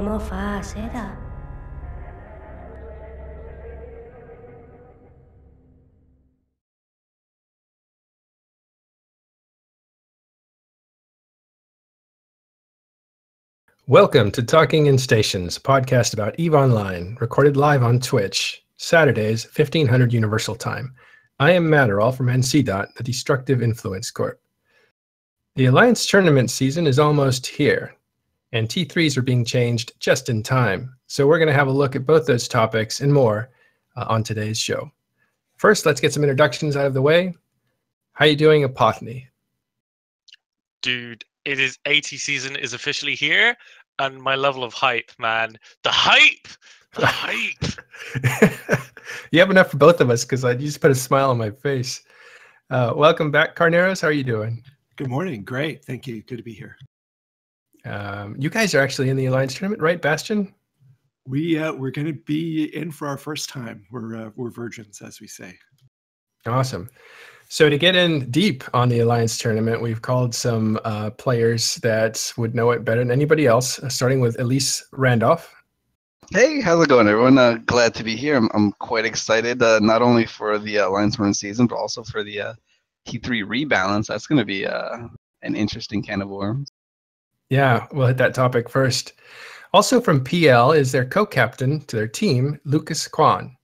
Como fa, será? Welcome to Talking in Stations, a podcast about EVE Online, recorded live on Twitch, Saturdays, 1500 Universal Time. I am Matterall from NCDOT, the Destructive Influence Corp. The Alliance tournament season is almost here, and T3s are being changed just in time. So we're going to have a look at both those topics and more on today's show. First, let's get some introductions out of the way. How you doing, Apothony? Dude, it is AT season is officially here, and my level of hype, man. The hype! The hype! You have enough for both of us, because I just put a smile on my face. Welcome back, Carneros. How are you doing? Good morning. Great. Thank you. Good to be here. You guys are actually in the Alliance tournament, right, Bastion? We're going to be in for our first time. We're virgins, as we say. Awesome. So to get in deep on the Alliance tournament, we've called some players that would know it better than anybody else, starting with Elise Randolph. Hey, how's it going, everyone? Glad to be here. I'm quite excited, not only for the Alliance tournament season, but also for the T3 rebalance. That's going to be an interesting can of worms. Yeah, we'll hit that topic first. Also from PL is their co-captain to their team, Lucas Kwan.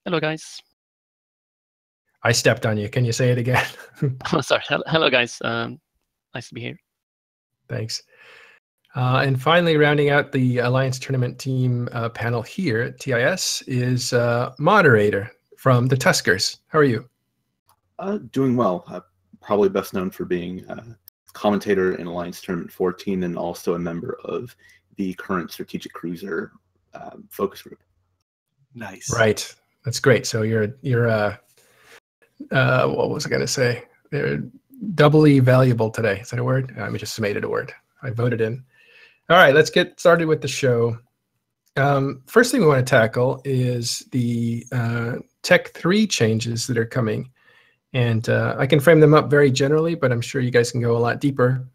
Hello, guys. I stepped on you. Can you say it again? Oh, sorry. Hello, guys. Nice to be here. Thanks. And finally, rounding out the Alliance tournament team panel here at TIS is moderator from the Tuskers. How are you? Doing well. Probably best known for being a commentator in Alliance Tournament 14 and also a member of the current Strategic Cruiser focus group. Nice. Right. That's great. So you're what was I going to say? They're doubly valuable today. Is that a word? I just made it a word. I voted in. All right, let's get started with the show. First thing we want to tackle is the Tech 3 changes that are coming. And I can frame them up very generally, but I'm sure you guys can go a lot deeper.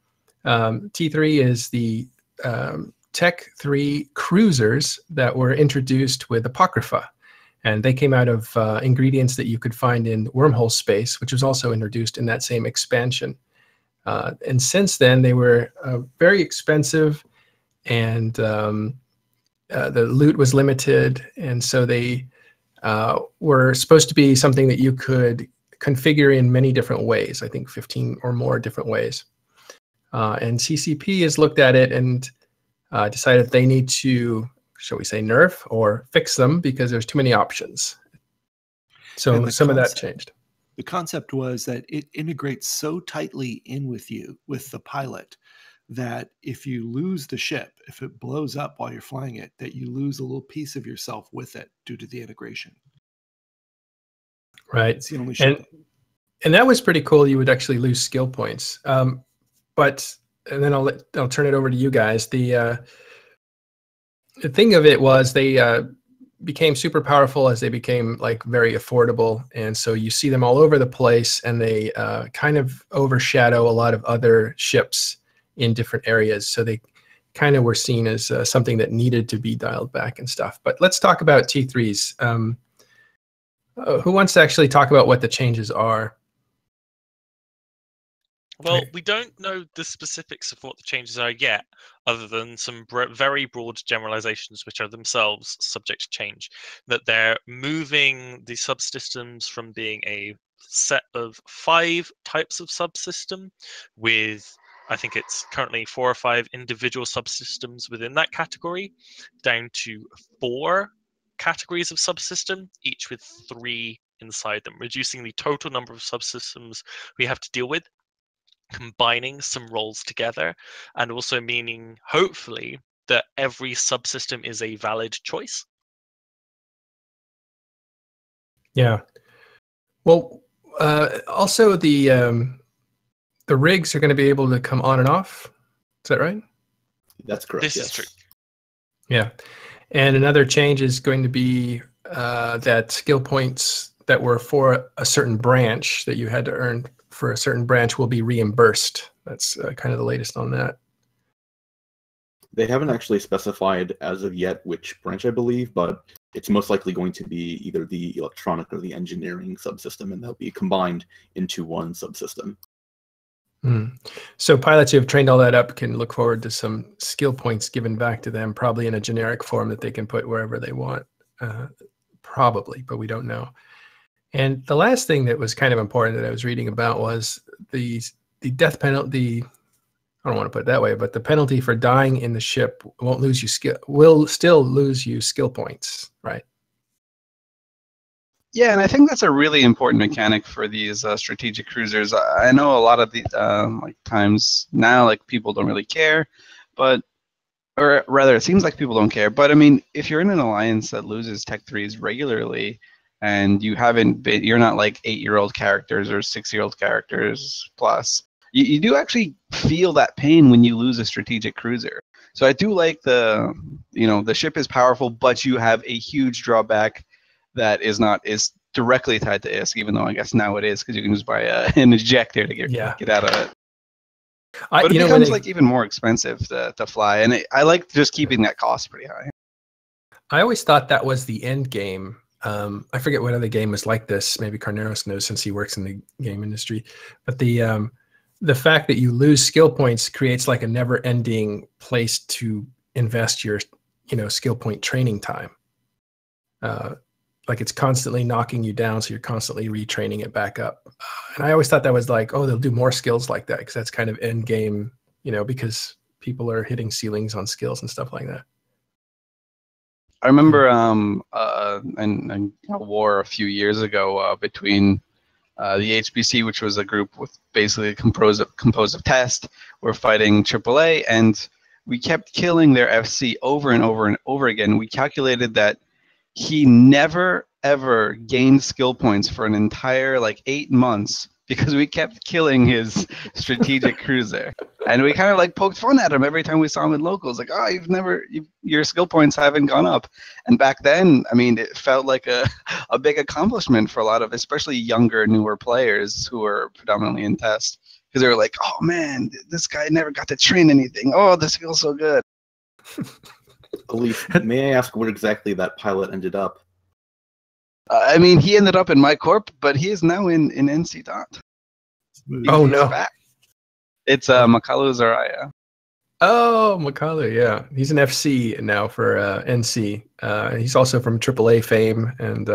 T3 is the Tech 3 cruisers that were introduced with Apocrypha. And they came out of ingredients that you could find in Wormhole Space, which was also introduced in that same expansion. And since then, they were very expensive, and the loot was limited. And so they were supposed to be something that you could configure in many different ways, I think 15 or more different ways. And CCP has looked at it and decided they need to, shall we say, nerf or fix them because there's too many options. So some of that changed. The concept was that it integrates so tightly in with you, with the pilot, that if you lose the ship, if it blows up while you're flying it, that you lose a little piece of yourself with it due to the integration. Right. It's the only ship. And that was pretty cool. You would actually lose skill points. But and then I'll turn it over to you guys. The thing of it was they became super powerful as they became like very affordable, and so you see them all over the place, and they kind of overshadow a lot of other ships in different areas. So they kind of were seen as something that needed to be dialed back and stuff. But let's talk about T3s. Who wants to actually talk about what the changes are? Well, we don't know the specifics of what the changes are yet, other than some very broad generalizations, which are themselves subject to change. That they're moving the subsystems from being a set of 5 types of subsystem with, I think it's currently 4 or 5 individual subsystems within that category, down to 4 categories of subsystem, each with 3 inside them, reducing the total number of subsystems we have to deal with, combining some roles together, and also meaning, hopefully, that every subsystem is a valid choice. Yeah. Well, also the rigs are going to be able to come on and off. Is that right? That's correct. This yes. is true. Yeah. And another change is going to be that skill points that were for a certain branch that you had to earn for a certain branch will be reimbursed. That's kind of the latest on that. They haven't actually specified as of yet which branch, I believe, but it's most likely going to be either the electronic or the engineering subsystem, and they'll be combined into one subsystem. So pilots who have trained all that up can look forward to some skill points given back to them, probably in a generic form that they can put wherever they want, probably, but we don't know. And the last thing that was kind of important that I was reading about was the death penalty. I don't want to put it that way, but the penalty for dying in the ship won't lose you skill, will still lose you skill points, right? Yeah, and I think that's a really important mechanic for these strategic cruisers. I know a lot of the like times now, like people don't really care, but or rather, it seems like people don't care. But I mean, if you're in an alliance that loses Tech 3s regularly, and you haven't been, you're not like 8-year-old characters or 6-year-old characters plus. You do actually feel that pain when you lose a strategic cruiser. So I do like the ship is powerful, but you have a huge drawback that is directly tied to ISK, even though I guess now it is because you can just buy an ejector to get out of it. But it becomes like even more expensive to fly, and I like just keeping that cost pretty high. I always thought that was the end game. I forget what other game was like this. Maybe Carneros knows since he works in the game industry. But the fact that you lose skill points creates like a never-ending place to invest your, skill point training time. Like it's constantly knocking you down, so you're constantly retraining it back up. And I always thought that was like, oh, they'll do more skills like that because that's kind of end game, because people are hitting ceilings on skills and stuff like that. I remember a war a few years ago between the HBC, which was a group with basically composed of test. We're fighting AAA, and we kept killing their FC over and over and over again. We calculated that he never ever gained skill points for an entire 8 months because we kept killing his strategic cruiser, and we kind of poked fun at him every time we saw him in locals, like, oh, your skill points haven't gone up. And back then, I mean, it felt like a big accomplishment for a lot of especially younger, newer players who were predominantly in test, because they were like, oh man, this guy never got to train anything. Oh, this feels so good. Elise, may I ask where exactly that pilot ended up? I mean, he ended up in my corp, but he is now in NC Dot. Oh no! Back. It's Makalu Zaraya. Oh, Makalu, yeah, he's an FC now for NC. He's also from AAA fame and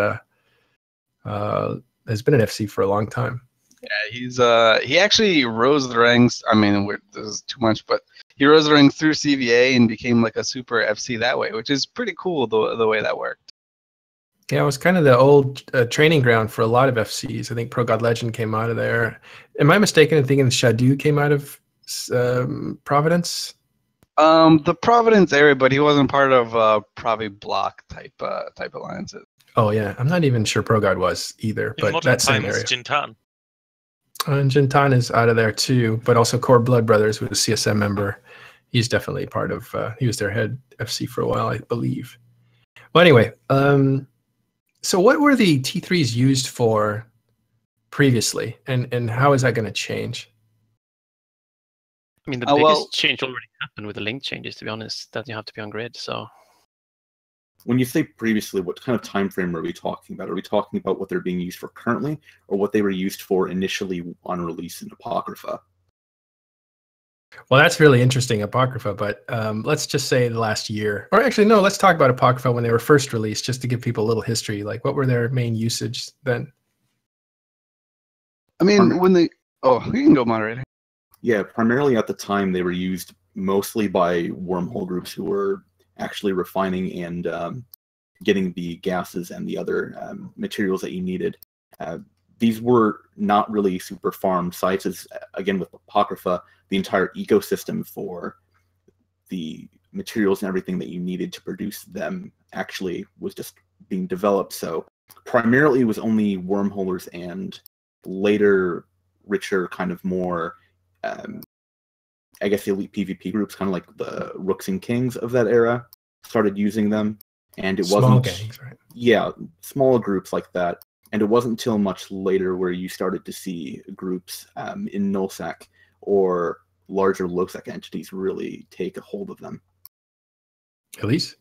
has been an FC for a long time. Yeah, he actually rose the ranks. I mean, this is too much, but he rose the ranks through CVA and became like a super FC that way, which is pretty cool the way that worked. Yeah, it was kind of the old training ground for a lot of FCs. I think Pro God Legend came out of there. Am I mistaken in thinking Shadu came out of Providence? The Providence area, but he wasn't part of Provi Block type alliances. Oh yeah, I'm not even sure Pro God was either. In but that same area. Jintan. And Jintan is out of there too, but also Core Blood Brothers was a CSM member. He's definitely part of. He was their head FC for a while, I believe. Well, anyway. So what were the T3s used for previously, and how is that going to change? I mean, the biggest change already happened with the link changes, to be honest, that you have to be on grid. So when you say previously, what kind of time frame are we talking about? Are we talking about what they're being used for currently, or what they were used for initially on release in Apocrypha? Well, that's really interesting, Apocrypha, but let's just say the last year. Or actually, no, let's talk about Apocrypha when they were first released, just to give people a little history. Like, what were their main usage then? I mean, you can go, moderator. Yeah, primarily at the time, they were used mostly by wormhole groups who were actually refining and getting the gases and the other materials that you needed. These were not really super farmed sites, as again with Apocrypha, the entire ecosystem for the materials and everything that you needed to produce them actually was just being developed. So primarily it was only wormholers and later richer kind of more, I guess, elite PvP groups, kind of like the Rooks and Kings of that era, started using them. And it small gangs, right? Yeah, small groups like that. And it wasn't until much later where you started to see groups in nullsec or larger lowsec entities really take a hold of them. Elise?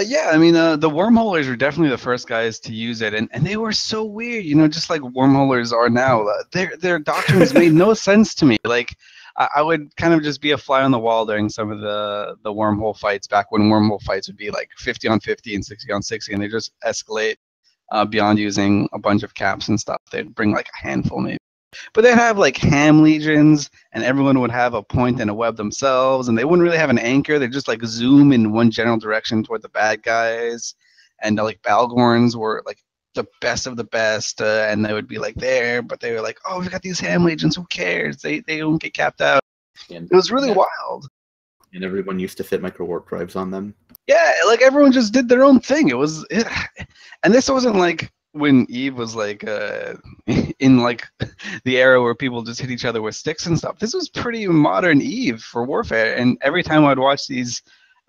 Yeah, I mean, the wormholers were definitely the first guys to use it, and they were so weird, you know, just like wormholers are now. Their doctrines made no sense to me. Like, I would kind of just be a fly on the wall during some of the wormhole fights back when wormhole fights would be like 50 on 50 and 60 on 60, and they just escalate beyond using a bunch of caps and stuff. They'd bring like a handful maybe. But they'd have like ham legions, and everyone would have a point and a web themselves, and they wouldn't really have an anchor. They'd just like zoom in one general direction toward the bad guys. And like Balgorns were like the best of the best, and they would be like there, but they were like, oh, we've got these ham legions. Who cares? They don't get capped out. And it was really wild. And everyone used to fit micro warp drives on them. Yeah, like everyone just did their own thing. And this wasn't like when Eve was like in like the era where people just hit each other with sticks and stuff. This was pretty modern Eve for warfare. And every time I'd watch these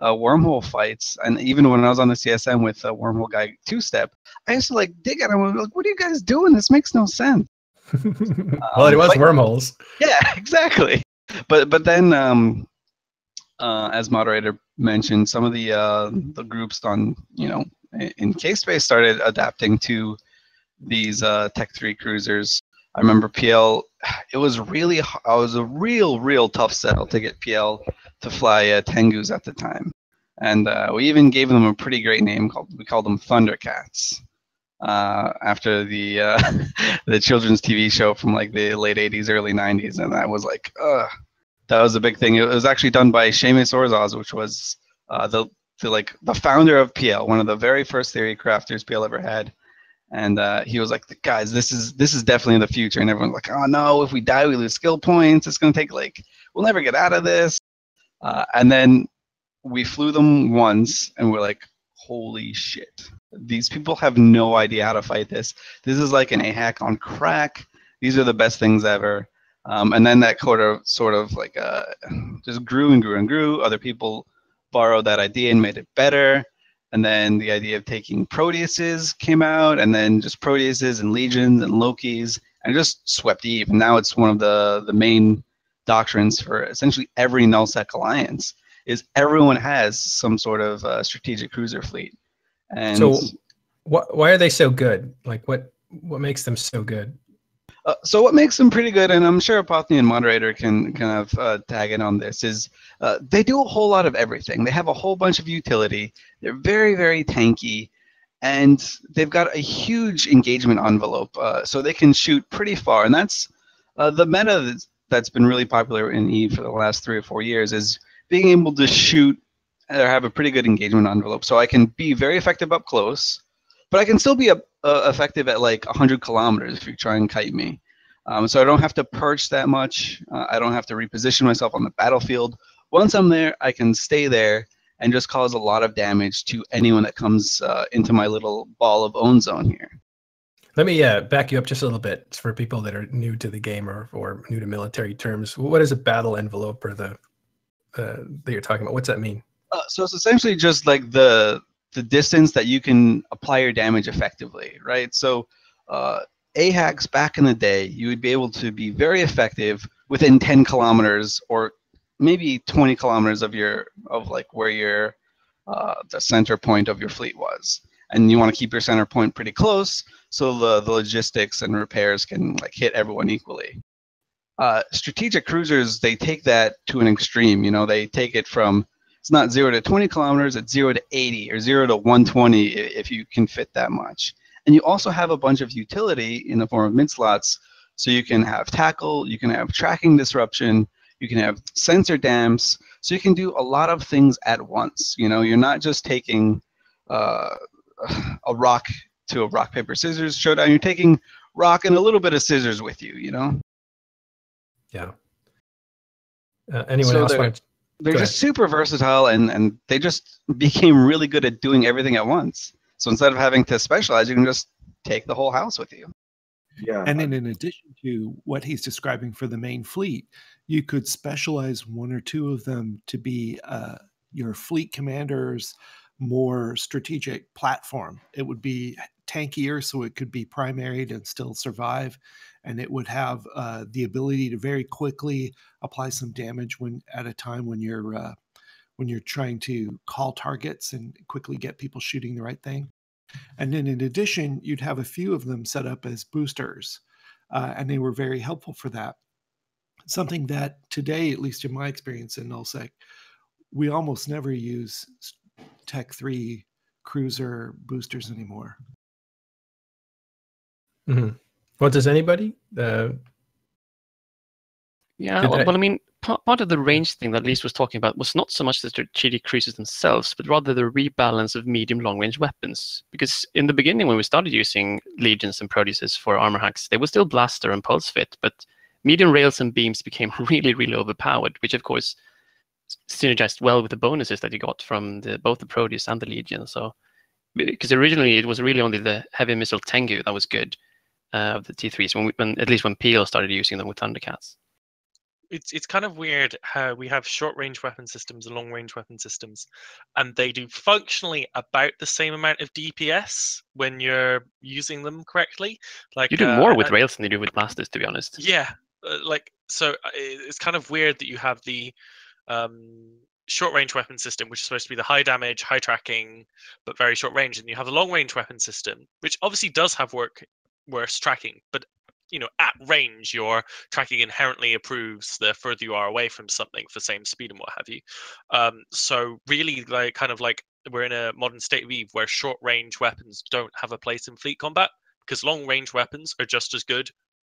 wormhole fights, and even when I was on the CSM with Wormhole Guy 2-Step, I used to like dig at him and be like, what are you guys doing? This makes no sense. Well, it was wormholes. Yeah, exactly. But then as moderator mentioned, some of the groups on, you know, in K-Space started adapting to these Tech 3 cruisers. I remember PL, it was a real tough sell to get PL to fly Tengus at the time. And we even gave them a pretty great name, we called them Thundercats, after the the children's TV show from like the late 80s, early 90s. And that was like, that was a big thing. It was actually done by Seamus Orzaz, which was the founder of PL, one of the very first theory crafters PL ever had. And he was like, guys, this is definitely the future. And everyone's like, oh no, if we die, we lose skill points. It's going to take like, we'll never get out of this. And then we flew them once and we're like, holy shit. These people have no idea how to fight this. This is like an AHAC on crack. These are the best things ever. And then that sort of like just grew and grew and grew. Other people borrowed that idea and made it better. And then the idea of taking Proteuses came out, and then just Proteuses and Legions and Lokis, and it just swept Eve. And now it's one of the main doctrines for essentially every nullsec alliance, is everyone has some sort of strategic cruiser fleet. And so why are they so good? Like what makes them so good? So what makes them pretty good, and I'm sure Apothnian moderator can kind of tag in on this, is they do a whole lot of everything. They have a whole bunch of utility. They're very, very tanky, and they've got a huge engagement envelope, so they can shoot pretty far. And that's the meta that's been really popular in EVE for the last 3 or 4 years, is being able to shoot or have a pretty good engagement envelope. So I can be very effective up close, but I can still be effective at like 100 kilometers if you try and kite me. So I don't have to perch that much. I don't have to reposition myself on the battlefield. Once I'm there, I can stay there and just cause a lot of damage to anyone that comes into my little ball of own zone here. Let me back you up just a little bit for people that are new to the game or new to military terms. What is a battle envelope, or that you're talking about? What's that mean? So it's essentially just like the distance that you can apply your damage effectively, right? So AHACs back in the day, you would be able to be very effective within 10 kilometers or maybe 20 kilometers of where your the center point of your fleet was. And you want to keep your center point pretty close so the logistics and repairs can like hit everyone equally. Strategic cruisers, they take that to an extreme. You know, they take it from, it's not 0 to 20 kilometers, it's 0 to 80 or 0 to 120 if you can fit that much. And you also have a bunch of utility in the form of mid slots. So you can have tackle, you can have tracking disruption, you can have sensor dams. So you can do a lot of things at once. You know, you're not just taking a rock to a rock, paper, scissors showdown. You're taking rock and a little bit of scissors with you, you know? Yeah. Anyone else want to? They're just super versatile, and they just became really good at doing everything at once. So instead of having to specialize, you can just take the whole house with you. Yeah. And then in addition to what he's describing for the main fleet, you could specialize 1 or 2 of them to be your fleet commander's more strategic platform. It would be tankier, so it could be primaried and still survive. And it would have the ability to very quickly apply some damage at a time when your when you're trying to call targets and quickly get people shooting the right thing. And then in addition, you'd have a few of them set up as boosters, and they were very helpful for that. Something that today, at least in my experience in nullsec, we almost never use Tech 3 cruiser boosters anymore. Mm-hmm. Well, does anybody? Yeah, well, I mean, part of the range thing that Lise was talking about was not so much the strategic cruisers themselves, but rather the rebalance of medium long-range weapons. Because in the beginning, when we started using Legions and Proteuses for armor hacks, they were still blaster and pulse fit, but medium rails and beams became really, really overpowered, which of course synergized well with the bonuses that you got from both the Proteus and the Legion. So, because originally it was really only the heavy missile Tengu that was good of the T3s, at least when Peel started using them with Thundercats. It's kind of weird how we have short-range weapon systems and long-range weapon systems, and they do functionally about the same amount of DPS when you're using them correctly. Like you do more with rails than you do with blasters, to be honest. Yeah, so it's kind of weird that you have the short-range weapon system, which is supposed to be the high damage, high tracking, but very short range, and you have the long-range weapon system, which obviously does have worse tracking, but at range, your tracking inherently improves the further you are away from something for same speed and what have you. So really, we're in a modern state of Eve where short-range weapons don't have a place in fleet combat, because long-range weapons are just as good,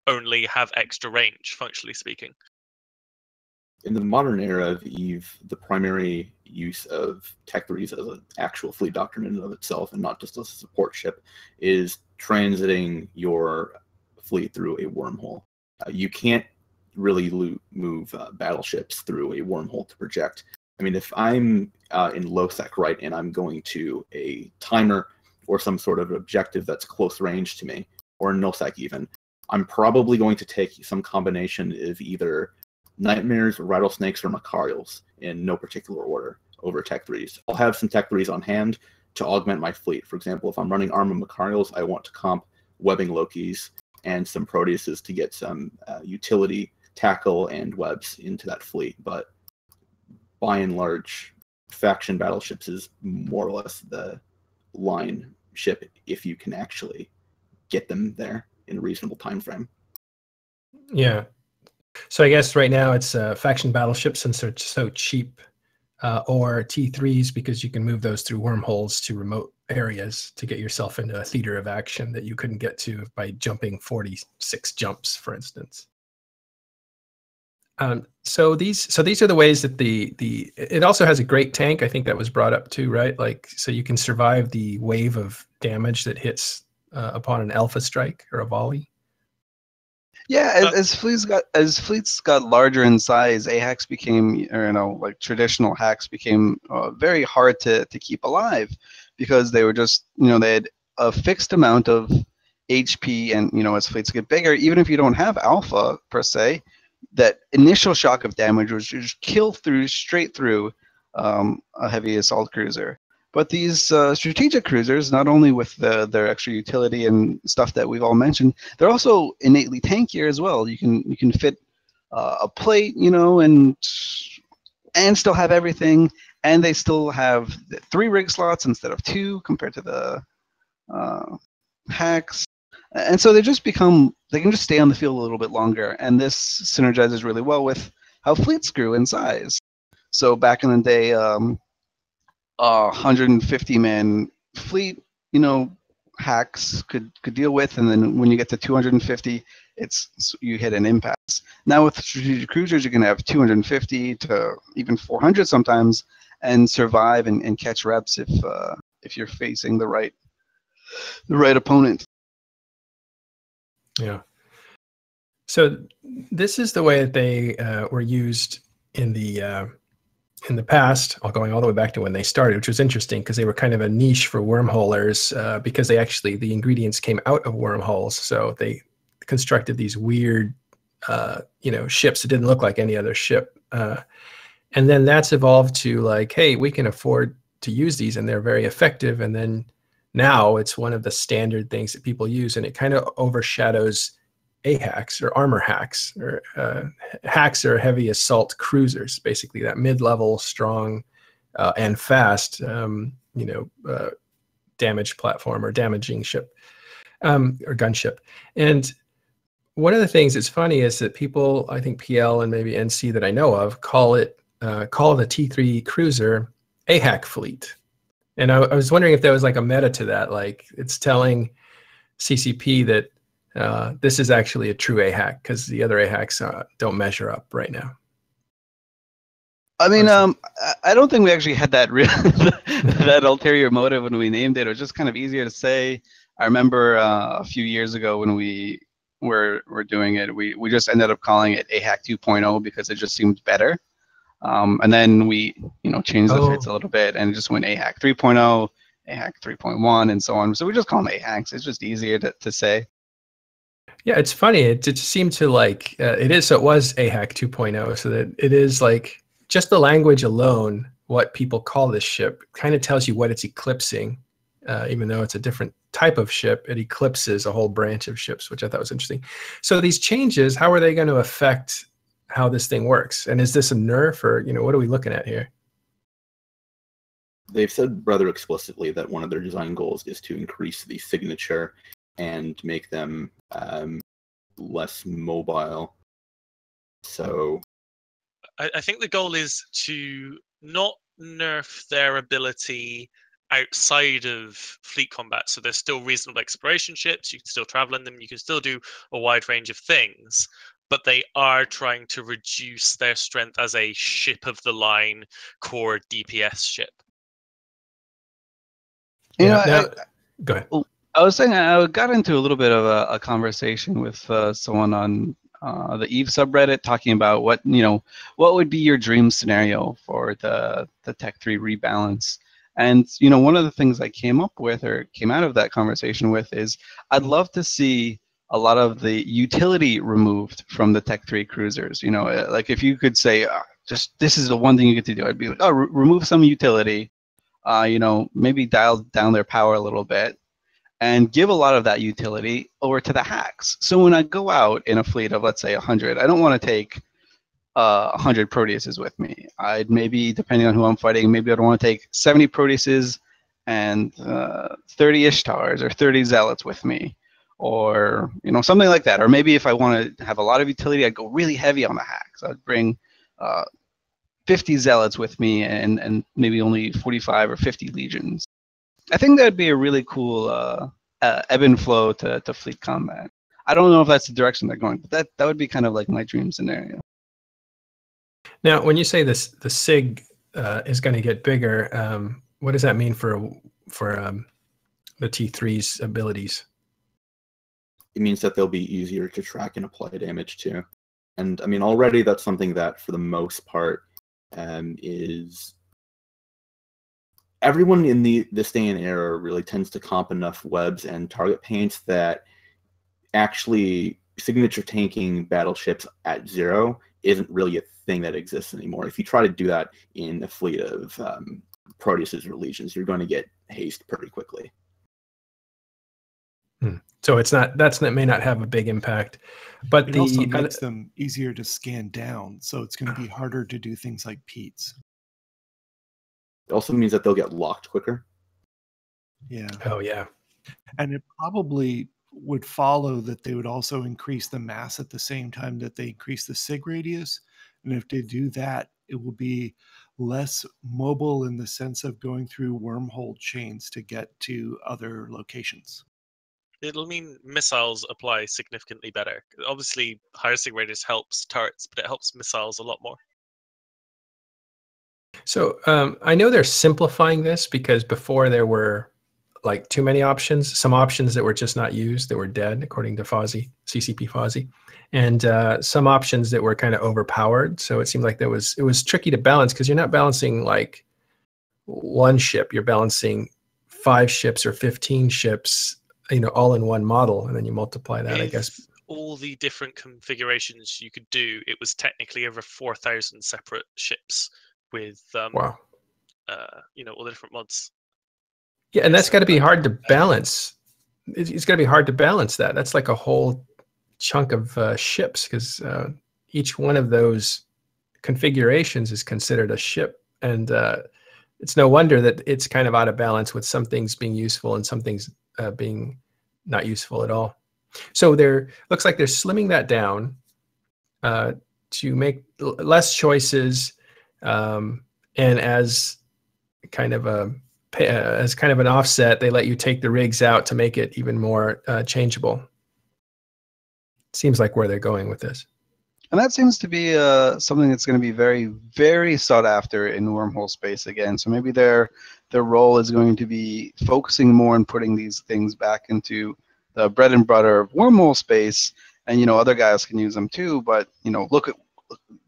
only have extra range, functionally speaking. In the modern era of Eve, the primary use of Tech 3s as an actual fleet doctrine in and of itself, and not just as a support ship, is transiting your fleet through a wormhole. You can't really move battleships through a wormhole to project. I mean, if I'm in low sec, right, and I'm going to a timer or some sort of objective that's close range to me, or null sec even, I'm probably going to take some combination of either Nightmares, Rattlesnakes, or Macarials in no particular order over Tech 3s. I'll have some Tech 3s on hand to augment my fleet. For example, if I'm running Arma Macarials, I want to comp Webbing Lokis and some Proteuses to get some utility, tackle, and webs into that fleet. But by and large, faction battleships is more or less the line ship if you can actually get them there in a reasonable time frame. Yeah. So I guess right now it's faction battleships, since they're so cheap, or T3s, because you can move those through wormholes to remote areas to get yourself into a theater of action that you couldn't get to by jumping 46 jumps, for instance. So these are the ways that it also has a great tank. I think that was brought up too, right? Like, so you can survive the wave of damage that hits upon an alpha strike or a volley. Yeah, as fleets got larger in size, AHACs became, like traditional hacks became very hard to keep alive, because they were just, they had a fixed amount of HP, and as fleets get bigger, even if you don't have alpha per se, that initial shock of damage was just kill straight through a heavy assault cruiser. But these strategic cruisers, not only with their extra utility and stuff that we've all mentioned, they're also innately tankier as well. You can fit a plate, and still have everything, and they still have 3 rig slots instead of 2 compared to the hacks. And so they can just stay on the field a little bit longer, and this synergizes really well with how fleets grew in size. So back in the day, 150-man fleet, hacks could deal with, and then when you get to 250, you hit an impasse. Now with strategic cruisers, you can have 250 to even 400 sometimes, and survive and catch reps if you're facing the right opponent. Yeah. So this is the way that they were used in the past, going all the way back to when they started, which was interesting because they were kind of a niche for wormholers, because the ingredients came out of wormholes. So they constructed these weird, ships that didn't look like any other ship. And then that's evolved to like, hey, we can afford to use these and they're very effective. And then now it's one of the standard things that people use, and it kind of overshadows AHACs or armor hacks, or hacks are heavy assault cruisers, basically that mid-level strong and fast, damaged platform or damaging ship or gunship. And one of the things that's funny is that people, I think PL and maybe NC that I know of, call the T3 cruiser AHAC fleet. And I was wondering if there was like a meta to that, like it's telling CCP that this is actually a true AHAC because the other AHACs don't measure up right now. I mean, I don't think we actually had that that ulterior motive when we named it. It was just kind of easier to say. I remember a few years ago when we were doing it, we just ended up calling it AHAC 2.0 because it just seemed better. And then we changed the fits a little bit and just went AHAC 3.0, AHAC 3.1, and so on. So we just call them AHACs. It's just easier to say. Yeah, it's funny. It just seemed to like it is. So it was AHAC 2.0. So that it is like just the language alone, what people call this ship kind of tells you what it's eclipsing. Even though it's a different type of ship, it eclipses a whole branch of ships, which I thought was interesting. So these changes, how are they going to affect how this thing works? And is this a nerf or, what are we looking at here? They've said rather explicitly that one of their design goals is to increase the signature and make them less mobile. So I think the goal is to not nerf their ability outside of fleet combat. So there's still reasonable exploration ships. You can still travel in them. You can still do a wide range of things. But they are trying to reduce their strength as a ship of the line core DPS ship. Go ahead. I was saying I got into a little bit of a conversation with someone on the Eve subreddit talking about what would be your dream scenario for the Tech 3 rebalance. And one of the things I came up with or came out of that conversation with is I'd love to see a lot of the utility removed from the Tech 3 cruisers. Like if you could say just this is the one thing you get to do, I'd be like, remove some utility, maybe dial down their power a little bit and give a lot of that utility over to the hacks. So when I go out in a fleet of, let's say, 100, I don't want to take 100 Proteuses with me. I'd maybe, depending on who I'm fighting, maybe I'd want to take 70 Proteuses and 30 Ishtars or 30 Zealots with me, or something like that. Or maybe if I want to have a lot of utility, I'd go really heavy on the hacks. I'd bring 50 Zealots with me and maybe only 45 or 50 Legions. I think that'd be a really cool ebb and flow to fleet combat. I don't know if that's the direction they're going, but that would be kind of like my dream scenario. Now, when you say the SIG is going to get bigger, what does that mean for the T3's abilities? It means that they'll be easier to track and apply damage to. And I mean, already that's something that, for the most part, is everyone in this day and era really tends to comp enough webs and target paints that actually signature tanking battleships at 0 isn't really a thing that exists anymore. If you try to do that in a fleet of Proteuses or Legions, you're going to get haste pretty quickly. So it's not that may not have a big impact, but it also makes them easier to scan down. So it's going to be harder to do things like Pete's. It also means that they'll get locked quicker. Yeah. Oh yeah. And it probably would follow that they would also increase the mass at the same time that they increase the SIG radius. And if they do that, it will be less mobile in the sense of going through wormhole chains to get to other locations. It'll mean missiles apply significantly better. Obviously, higher SIG radius helps turrets, but it helps missiles a lot more. So I know they're simplifying this because before there were like too many options, some options that were just not used, that were dead, according to Fozzie, CCP Fozzie, and some options that were kind of overpowered. So it seemed like it was tricky to balance because you're not balancing like one ship, you're balancing 5 ships or 15 ships, all in one model, and then you multiply that, I guess. All the different configurations you could do, it was technically over 4,000 separate ships with wow. All the different mods. Yeah, and that's got to be hard to balance. It's got to be hard to balance that. That's like a whole chunk of ships because each one of those configurations is considered a ship, and it's no wonder that it's kind of out of balance with some things being useful and some things being not useful at all. So there looks like they're slimming that down to make less choices, and as kind of an offset, they let you take the rigs out to make it even more changeable. Seems like where they're going with this. And that seems to be something that's going to be very, very sought after in wormhole space again. So maybe their role is going to be focusing more on putting these things back into the bread and butter of wormhole space. And, other guys can use them too. But, look at,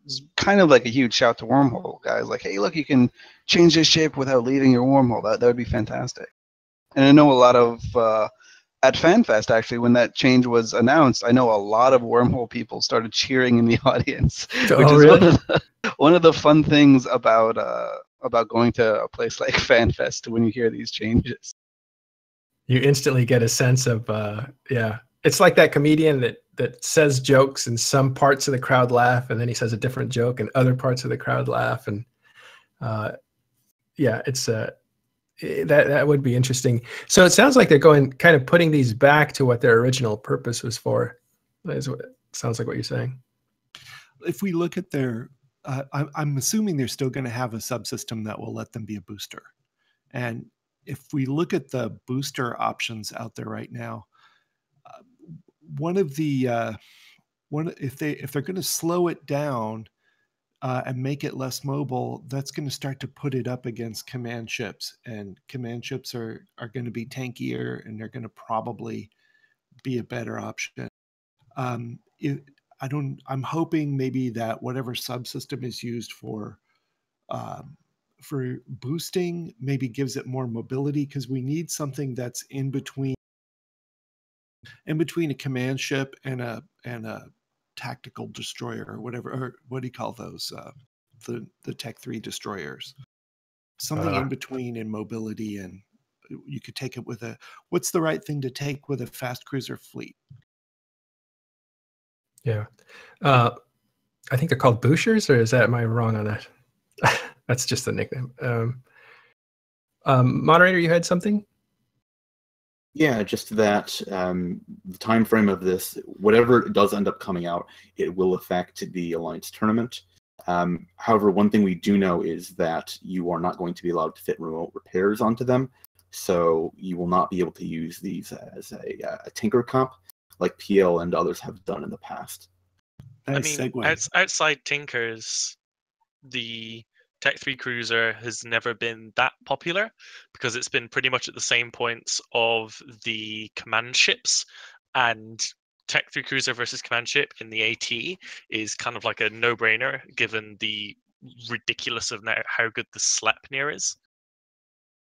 it's kind of like a huge shout to wormhole guys. Like, hey, look, you can change this shape without leaving your wormhole. That would be fantastic. And I know a lot of... at FanFest, actually, when that change was announced, I know a lot of wormhole people started cheering in the audience, which is really? one of the fun things about going to a place like FanFest when you hear these changes. You instantly get a sense of, yeah. It's like that comedian that says jokes and some parts of the crowd laugh, and then he says a different joke and other parts of the crowd laugh. And yeah, it's that would be interesting. So it sounds like they're putting these back to what their original purpose was for. Is what it sounds like what you're saying. If we look at their, I'm assuming they're still going to have a subsystem that will let them be a booster. And if we look at the booster options out there right now, if they're going to slow it down and make it less mobile, that's going to start to put it up against command ships, and command ships are going to be tankier, and they're going to probably be a better option. I'm hoping maybe that whatever subsystem is used for boosting maybe gives it more mobility, because we need something that's in between a command ship and a tactical destroyer or whatever, or what do you call those? The Tech 3 destroyers. Something in between in mobility, and you could take it with what's the right thing to take with a fast cruiser fleet? Yeah. I think they're called Booshers, or am I wrong on that? That's just the nickname. Moderator, you had something? Yeah, just that the time frame of this, whatever does end up coming out, it will affect the Alliance tournament. However, one thing we do know is that you are not going to be allowed to fit remote repairs onto them, so you will not be able to use these as a Tinker comp like PL and others have done in the past. Nice segue. Outside Tinkers, the Tech 3 Cruiser has never been that popular because it's been pretty much at the same points of the command ships, and Tech 3 Cruiser versus command ship in the AT is kind of like a no-brainer given the ridiculous of how good the Sleipnir is.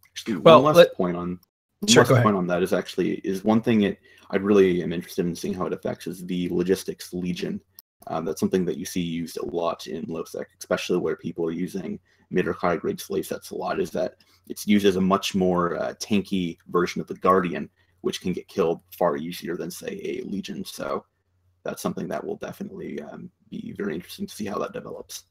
Actually, one last point on that is one thing I really am interested in seeing how it affects is the logistics Legion. That's something that you see used a lot in LowSec, especially where people are using mid or high grade slave sets a lot, is that it's used as a much more tanky version of the Guardian, which can get killed far easier than, say, a Legion. So that's something that will definitely be very interesting to see how that develops.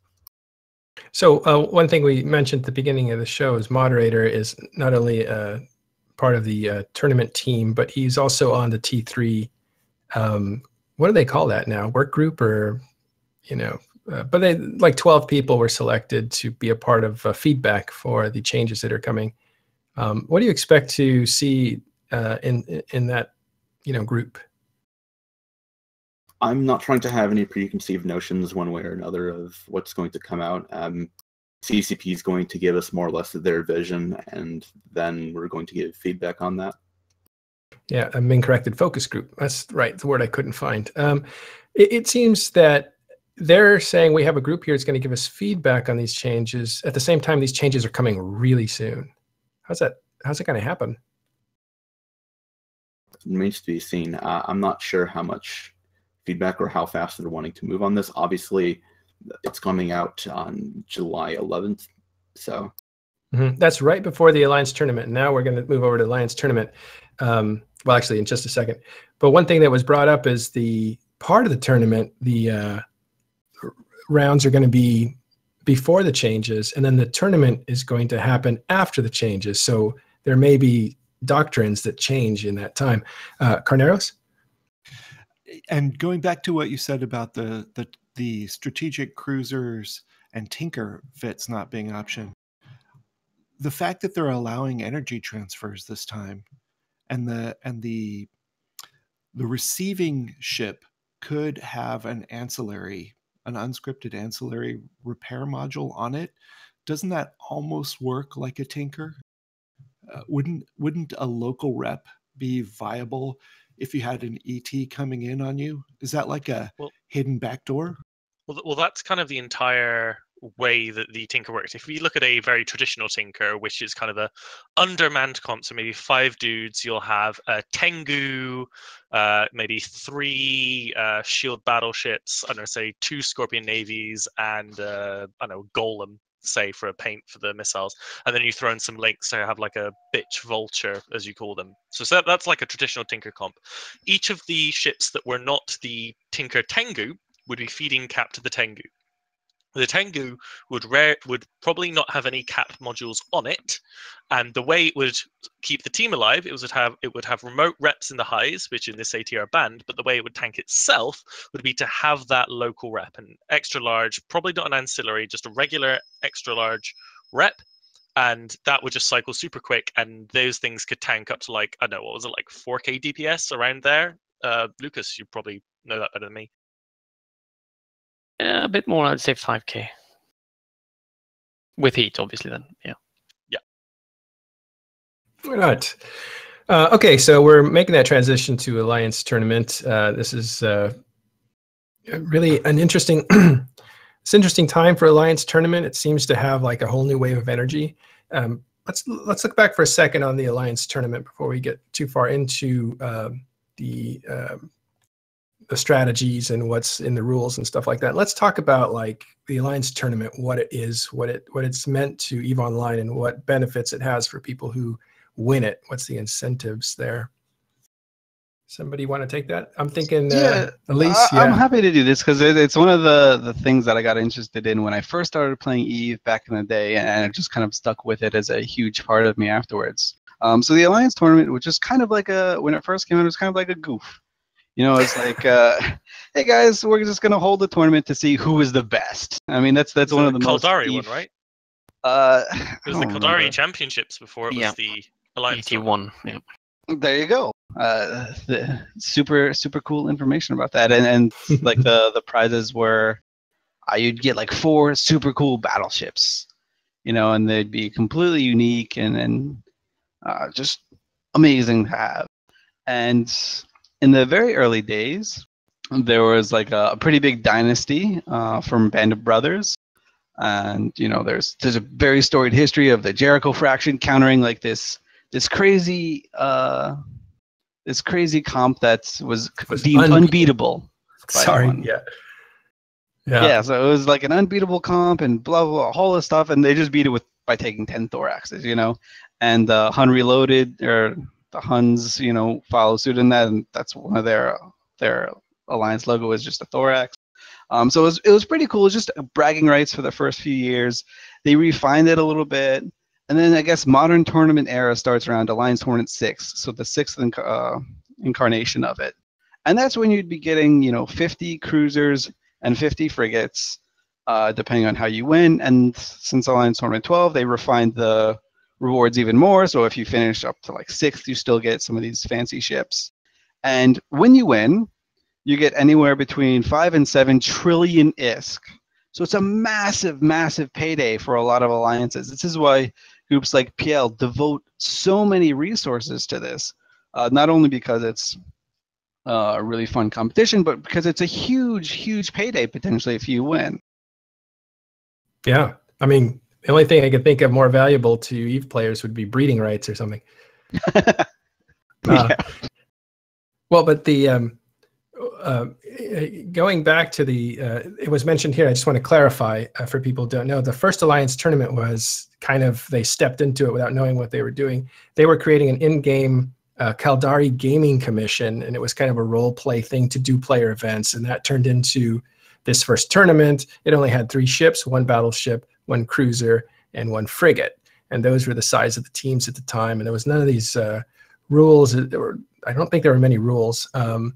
So one thing we mentioned at the beginning of the show is Moderator is not only part of the tournament team, but he's also on the T3 what do they call that now? Work group, or, but they, like 12 people were selected to be a part of feedback for the changes that are coming. What do you expect to see in that, group? I'm not trying to have any preconceived notions one way or another of what's going to come out. CCP is going to give us more or less of their vision, and then we're going to give feedback on that. Yeah, a Ming corrected focus group. That's right, the word I couldn't find. It seems that they're saying we have a group here that's going to give us feedback on these changes. At the same time, these changes are coming really soon. How's it going to happen? It remains to be seen. I'm not sure how much feedback or how fast they're wanting to move on this. Obviously, it's coming out on July 11th, so. That's right before the Alliance tournament. Now we're going to move over to the Alliance tournament. Well, actually, in just a second. But one thing that was brought up is the part of the tournament, the rounds are going to be before the changes, and then the tournament is going to happen after the changes. So there may be doctrines that change in that time. Carneros? And going back to what you said about the strategic cruisers and tinker fits not being an option, the fact that they're allowing energy transfers this time, and the receiving ship could have an unscripted ancillary repair module on it, doesn't that almost work like a tinker? Wouldn't a local rep be viable if you had an ET coming in on you? Is that like a hidden backdoor? Well, that's kind of the entire way that the Tinker works. If we look at a very traditional Tinker, which is kind of a undermanned comp, so maybe 5 dudes, you'll have a Tengu, maybe 3 shield battleships, I don't know, say 2 Scorpion navies, and I don't know, Golem, say, for a paint for the missiles, and then you throw in some links to have like a bitch vulture, as you call them. So that's like a traditional Tinker comp. Each of the ships that were not the Tinker Tengu would be feeding cap to the Tengu. The Tengu would probably not have any cap modules on it, and the way it would keep the team alive, it would have remote reps in the highs, which in this AT are banned, but the way it would tank itself would be to have that local rep, an extra large, probably not an ancillary, just a regular extra large rep, and that would just cycle super quick, and those things could tank up to, like, I don't know, what was it, like 4k DPS around there? Lucas, you probably know that better than me. Yeah, a bit more, I'd say 5k. With heat, obviously, then, yeah. Yeah. Why not? Okay, so we're making that transition to Alliance Tournament. This is really an interesting, it's interesting time for Alliance Tournament. It seems to have like a whole new wave of energy. Let's look back for a second on the Alliance Tournament before we get too far into the strategies and what's in the rules and stuff like that. Let's talk about like the Alliance Tournament, what it is, what it's meant to EVE Online, and what benefits it has for people who win it. What's the incentives there? Somebody want to take that? I'm thinking Elise. I'm happy to do this because it's one of the things that I got interested in when I first started playing EVE back in the day, and it just kind of stuck with it as a huge part of me afterwards. So the Alliance Tournament, which is kind of like when it first came out, it was kind of like a goof. You know, it's like, hey guys, we're just gonna hold a tournament to see who is the best. I mean, that's one of the most Caldari one, right? It was the Caldari Championships before it was the Alliance. 81. Yeah. There you go. The super cool information about that, and like the prizes were, you'd get like 4 super cool battleships, you know, and they'd be completely unique and just amazing to have. And in the very early days, there was like a pretty big dynasty from Band of Brothers, and you know, there's a very storied history of the Jericho Fraction countering like this crazy comp that was deemed unbeatable. Sorry, yeah. So it was like an unbeatable comp and blah blah blah, a whole of stuff, and they just beat it by taking 10 thoraxes, you know, and Hun Reloaded, or the Huns, you know, follow suit in that, and that's one of their alliance logo is just a thorax. So it was pretty cool. It was just bragging rights for the first few years. They refined it a little bit, and then I guess modern tournament era starts around Alliance Tournament 6, so the 6th incarnation of it, and that's when you'd be getting, you know, 50 cruisers and 50 frigates, depending on how you win. And since Alliance Tournament 12, they refined the rewards even more, so if you finish up to like 6th, you still get some of these fancy ships. And when you win, you get anywhere between 5 and 7 trillion ISK. So it's a massive payday for a lot of alliances. This is why groups like PL devote so many resources to this, not only because it's a really fun competition, but because it's a huge payday potentially if you win. Yeah, I mean, the only thing I could think of more valuable to EVE players would be breeding rights or something. Yeah. Well, but the going back to it was mentioned here, I just want to clarify for people who don't know, the first Alliance Tournament was kind of, they stepped into it without knowing what they were doing. They were creating an in-game Caldari Gaming Commission, and it was kind of a role play thing to do player events, and that turned into this first tournament, it only had 3 ships, 1 battleship, 1 cruiser, and 1 frigate. And those were the size of the teams at the time. And there was none of these rules. I don't think there were many rules. And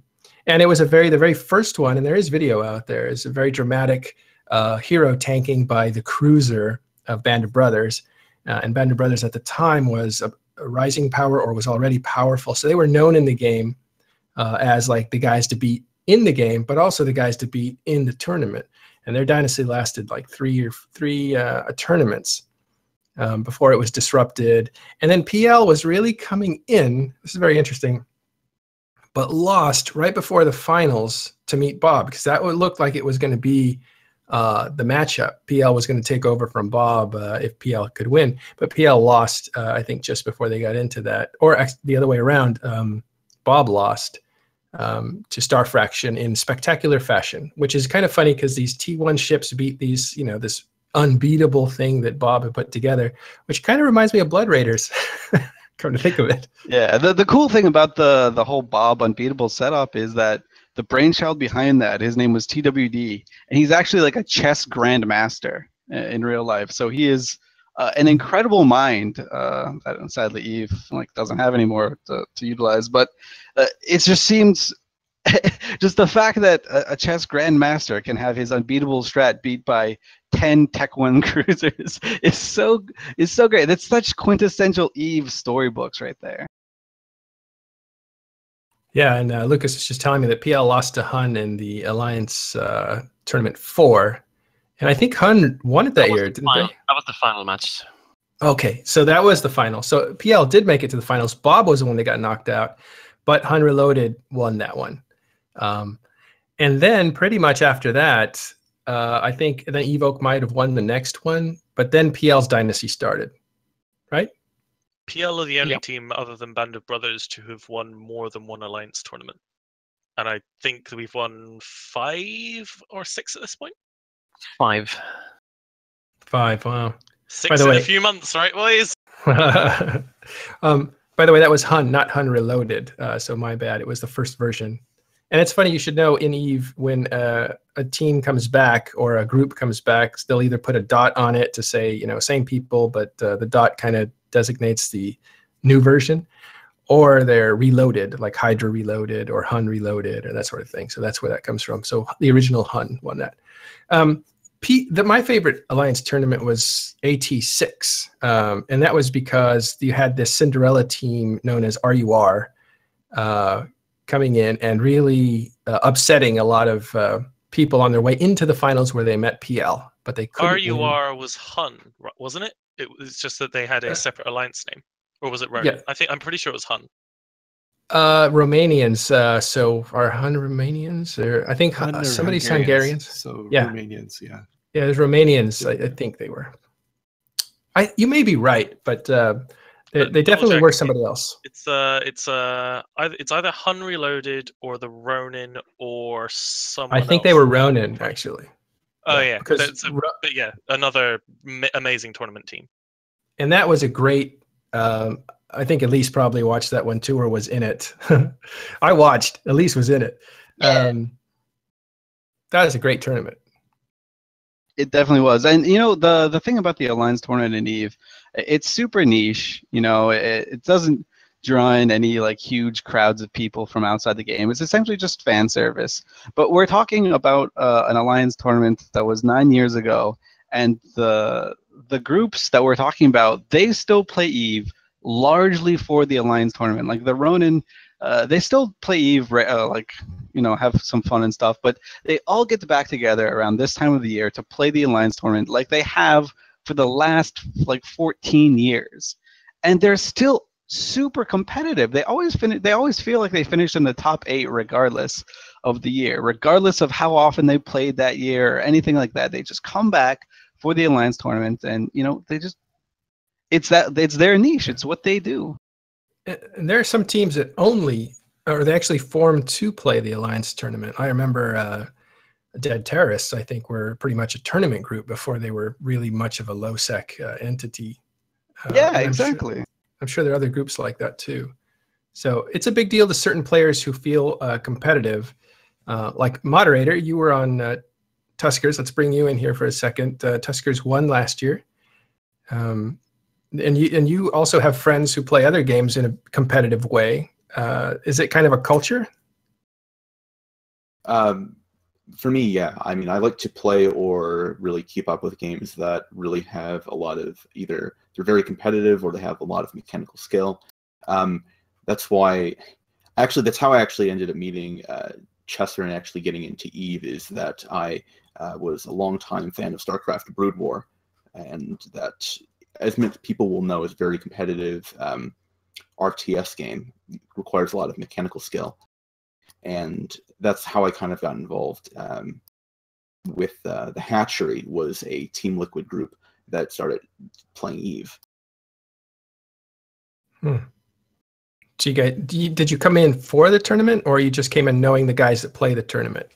it was the very first one, and there is video out there, is a very dramatic hero tanking by the cruiser of Band of Brothers. And Band of Brothers at the time was a rising power, or was already powerful. So they were known in the game as like the guys to beat in the game, but also the guys to beat in the tournament. And their dynasty lasted like three tournaments before it was disrupted. And then PL was really coming in. This is very interesting, but lost right before the finals to meet Bob, because that would look like it was going to be the matchup. PL was going to take over from Bob if PL could win, but PL lost, I think, just before they got into that, or the other way around. Bob lost to Star Fraction in spectacular fashion, which is kind of funny because these T1 ships beat these, this unbeatable thing that Bob had put together, which kind of reminds me of Blood Raiders. Come to think of it. Yeah, the cool thing about the whole Bob unbeatable setup is that the brainchild behind that, his name was TWD, and he's actually like a chess grandmaster in real life. So he is an incredible mind that sadly Eve doesn't have anymore to utilize. But it just seems, just the fact that a chess grandmaster can have his unbeatable strat beat by 10 Tech 1 cruisers is so great. That's such quintessential Eve storybooks right there. Yeah, and Lucas is just telling me that PL lost to Hun in the Alliance Tournament 4. And I think Hun won it that year, didn't they? That was the final match. Okay, so that was the final. So PL did make it to the finals. Bob was the one that got knocked out, but Hun Reloaded won that one. And then pretty much after that, I think then Evoke might have won the next one, but then PL's dynasty started, right? PL are the only team other than Band of Brothers to have won more than one Alliance tournament. And I think we've won 5 or 6 at this point. 5. 5, wow. 6 in a few months, right, boys? By the way, that was Hun, not Hun Reloaded. So my bad. It was the first version. And it's funny, you should know in Eve, when a team comes back or a group comes back, they'll either put a dot on it to say, same people, but the dot kind of designates the new version, or they're reloaded, like Hydra Reloaded or Hun Reloaded or that sort of thing. So that's where that comes from. So the original Hun won that. My favorite Alliance tournament was AT6, and that was because you had this Cinderella team known as RUR coming in and really upsetting a lot of people on their way into the finals where they met PL, but they couldn't RUR was Hun, wasn't it? It was just that they had a separate Alliance name, or was it Roman? Yeah. I'm pretty sure it was Hun. Romanians. So are Hun Romanians? Or I think somebody's Hungarians. So yeah. Romanians, yeah. Yeah, there's Romanians. I think they were. You may be right, but they definitely were somebody else. It's either Hun Reloaded or the Ronin or someone else. I think they were Ronin, actually. Oh yeah, but yeah, another amazing tournament team. And that was a great. I think Elise probably watched that one too, or was in it. I watched. Elise was in it. That was a great tournament. It definitely was. And the thing about the Alliance tournament in Eve, it's super niche. It doesn't draw in any huge crowds of people from outside the game. It's essentially just fan service. But we're talking about an Alliance tournament that was 9 years ago, and the groups that we're talking about, they still play Eve largely for the Alliance tournament. Like the Ronin, they still play Eve, have some fun and stuff, but they all get back together around this time of the year to play the Alliance tournament like they have for the last 14 years. And they're still super competitive. They always feel like they finished in the top 8 regardless of the year, regardless of how often they played that year or anything like that. They just come back for the Alliance tournament, and it's their niche. It's what they do. And there are some teams that they actually formed to play the Alliance tournament. I remember Dead Terrorists, I think, were pretty much a tournament group before they were really much of a low-sec entity. Yeah, exactly. I'm sure there are other groups like that too. So it's a big deal to certain players who feel competitive. Like Moderator, you were on Tuskers. Let's bring you in here for a second. Tuskers won last year. And you also have friends who play other games in a competitive way. Is it kind of a culture? For me, yeah. I mean, I like to play or really keep up with games that really have a lot of either they're very competitive or they have a lot of mechanical skill. That's why, actually, that's how I actually ended up meeting Chester and actually getting into EVE, is that I was a longtime fan of StarCraft Brood War, and that, as many people will know, is a very competitive RTS game. It requires a lot of mechanical skill. And that's how I kind of got involved with the Hatchery, was a Team Liquid group that started playing EVE. So you guys, did you come in for the tournament, or you just came in knowing the guys that play the tournament?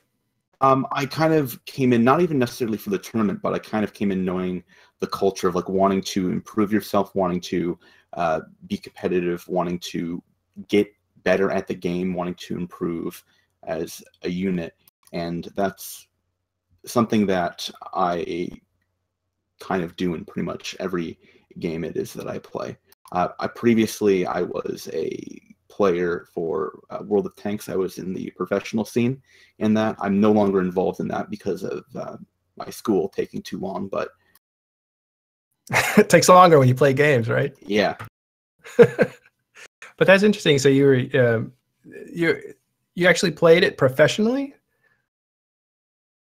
I kind of came in, not even necessarily for the tournament, but I kind of came in knowing the culture of like wanting to improve yourself, wanting to be competitive, wanting to get better at the game, wanting to improve as a unit. And that's something that I kind of do in pretty much every game it is that I play. Previously, I was a player for World of Tanks. I was in the professional scene in that. I'm no longer involved in that because of my school taking too long, but it takes longer when you play games, right? Yeah. But that's interesting. So you actually played it professionally?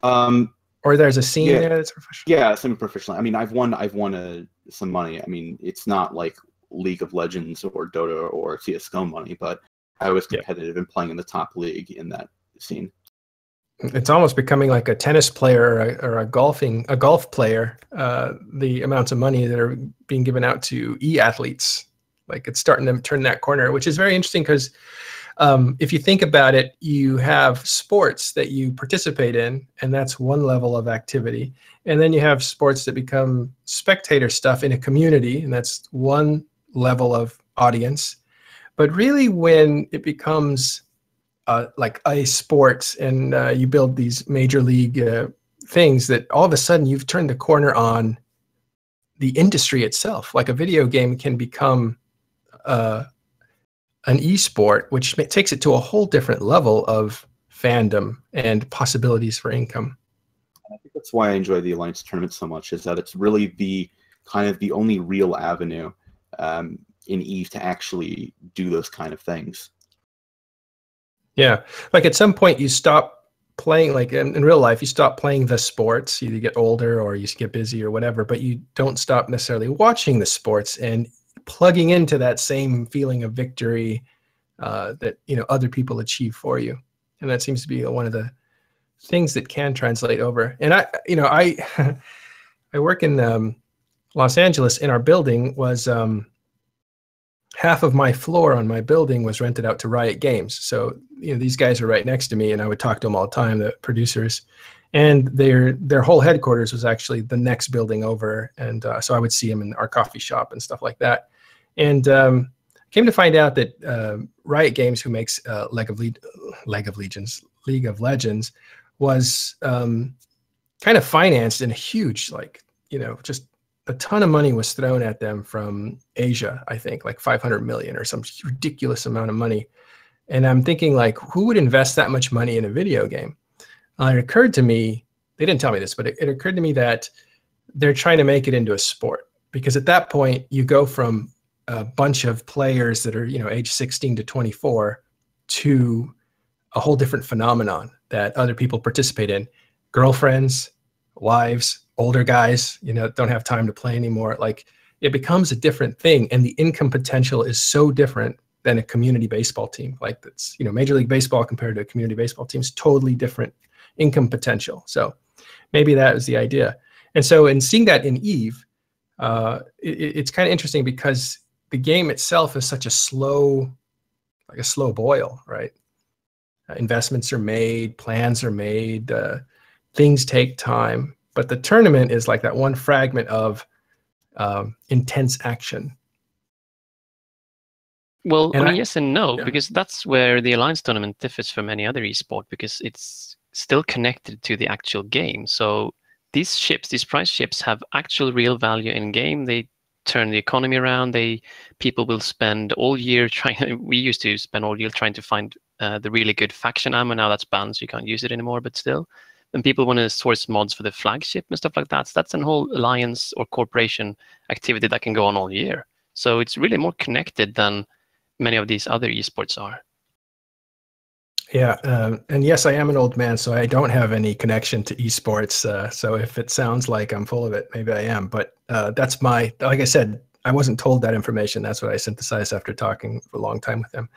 Or there's a scene there that's professional? Yeah, semi-professionally. I mean, I've won some money. I mean, it's not like League of Legends or Dota or CSGO money, but I was competitive and playing in the top league in that scene. It's almost becoming like a tennis player or a golf player. The amounts of money that are being given out to e-athletes, like it's starting to turn that corner, which is very interesting because if you think about it, you have sports that you participate in, and that's one level of activity. And then you have sports that become spectator stuff in a community, and that's one level of audience. But really, when it becomes like a sport and you build these major league things, that all of a sudden you've turned the corner on the industry itself. Like a video game can become an esport, which takes it to a whole different level of fandom and possibilities for income. I think that's why I enjoy the Alliance tournament so much, is that it's really the kind of the only real avenue in EVE to actually do those kind of things. Yeah, like at some point you stop playing, like in real life, you stop playing the sports. You get older or you get busy or whatever, but you don't stop necessarily watching the sports and plugging into that same feeling of victory that other people achieve for you. And that seems to be one of the things that can translate over. And I work in Los Angeles, and our building was half of my floor on my building was rented out to Riot Games. So these guys are right next to me, and I would talk to them all the time, the producers. And their whole headquarters was actually the next building over, and so I would see them in our coffee shop and stuff like that. And came to find out that Riot Games, who makes League of Legends, was kind of financed in a huge, just a ton of money was thrown at them from Asia, I think, like 500 million or some ridiculous amount of money. And I'm thinking, like, who would invest that much money in a video game? It occurred to me, they didn't tell me this, but it occurred to me that they're trying to make it into a sport, because at that point you go from a bunch of players that are, age 16 to 24 to a whole different phenomenon that other people participate in. Girlfriends, wives, older guys, don't have time to play anymore. Like, it becomes a different thing, and the income potential is so different than a community baseball team. Like, that's, Major League Baseball compared to a community baseball team is totally different income potential. So maybe that was the idea. And so in seeing that in EVE, it's kind of interesting because the game itself is such a slow boil, right? Investments are made, plans are made, things take time. But the tournament is like that one fragment of intense action. Well, I mean, yes and no, because that's where the Alliance tournament differs from any other esport, because it's still connected to the actual game. So these ships, these prize ships, have actual real value in game. They turn the economy around. People will spend all year trying. We used to spend all year trying to find the really good faction ammo. Now that's banned, so you can't use it anymore. But still, and people want to source mods for the flagship and stuff like that. So that's a whole alliance or corporation activity that can go on all year. So it's really more connected than many of these other esports are. Yeah, and yes, I am an old man, so I don't have any connection to esports. So if it sounds like I'm full of it, maybe I am. But that's like I said, I wasn't told that information. That's what I synthesized after talking for a long time with them.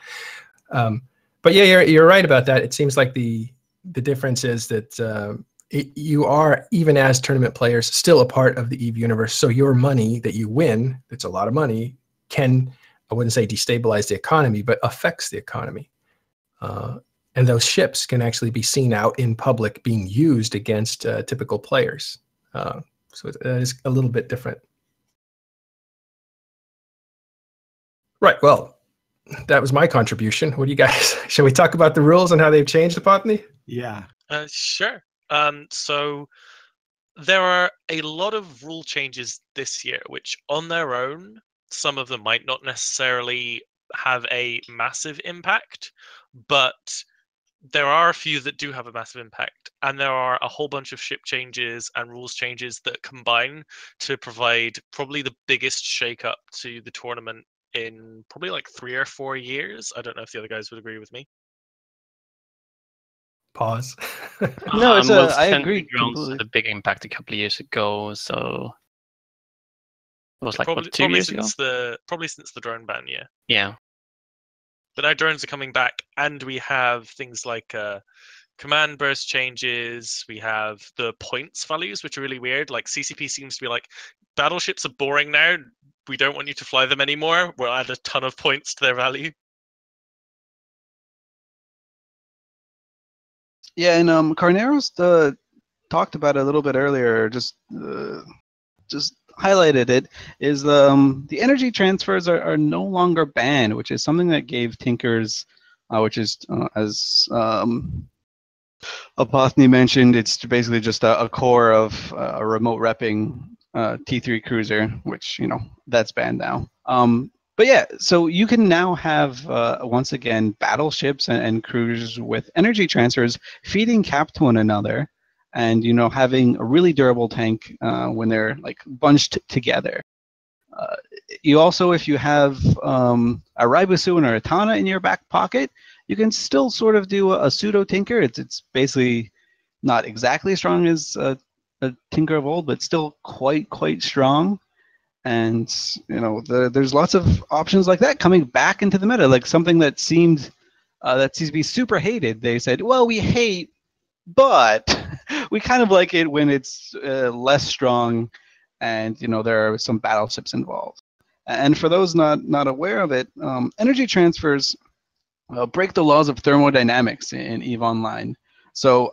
But yeah, you're right about that. It seems like the difference is that you are, even as tournament players, still a part of the EVE universe. So your money that you win, it's a lot of money, can, I wouldn't say destabilize the economy, but affects the economy. And those ships can actually be seen out in public being used against typical players. So it is a little bit different. Right, well, that was my contribution. What do you guys, shall we talk about the rules and how they've changed, Epothany? Yeah. Sure. So there are a lot of rule changes this year, which on their own, some of them might not necessarily have a massive impact, but there are a few that do have a massive impact, and there are a whole bunch of ship changes and rules changes that combine to provide probably the biggest shakeup to the tournament in probably like 3 or 4 years. I don't know if the other guys would agree with me. Pause. No, it's well, I Sentry agree drones completely. had a big impact a couple of years ago, so it was like Probably, what, 2 years ago? Probably since the drone ban, yeah. Yeah. But now drones are coming back, and we have things like command burst changes. We have the points values, which are really weird. Like CCP seems to be like, battleships are boring now. We don't want you to fly them anymore. We'll add a ton of points to their value. Yeah, and Carneros talked about it a little bit earlier. Just highlighted it. Is the energy transfers are no longer banned, which is something that gave Tinkers, which is as Epothany mentioned, it's basically just a core of a remote repping T3 cruiser, which that's banned now. But yeah, so you can now have once again battleships and cruisers with energy transfers feeding cap to one another, and having a really durable tank when they're like bunched together. You also, if you have a Raibusu and a Ratana in your back pocket, you can still sort of do a pseudo Tinker. It's basically not exactly as strong as a Tinker of old, but still quite strong. And there's lots of options like that coming back into the meta, like something that seemed to be super hated. They said, well, we hate, but we kind of like it when it's less strong, and there are some battleships involved. And for those not aware of it, energy transfers break the laws of thermodynamics in EVE Online. So,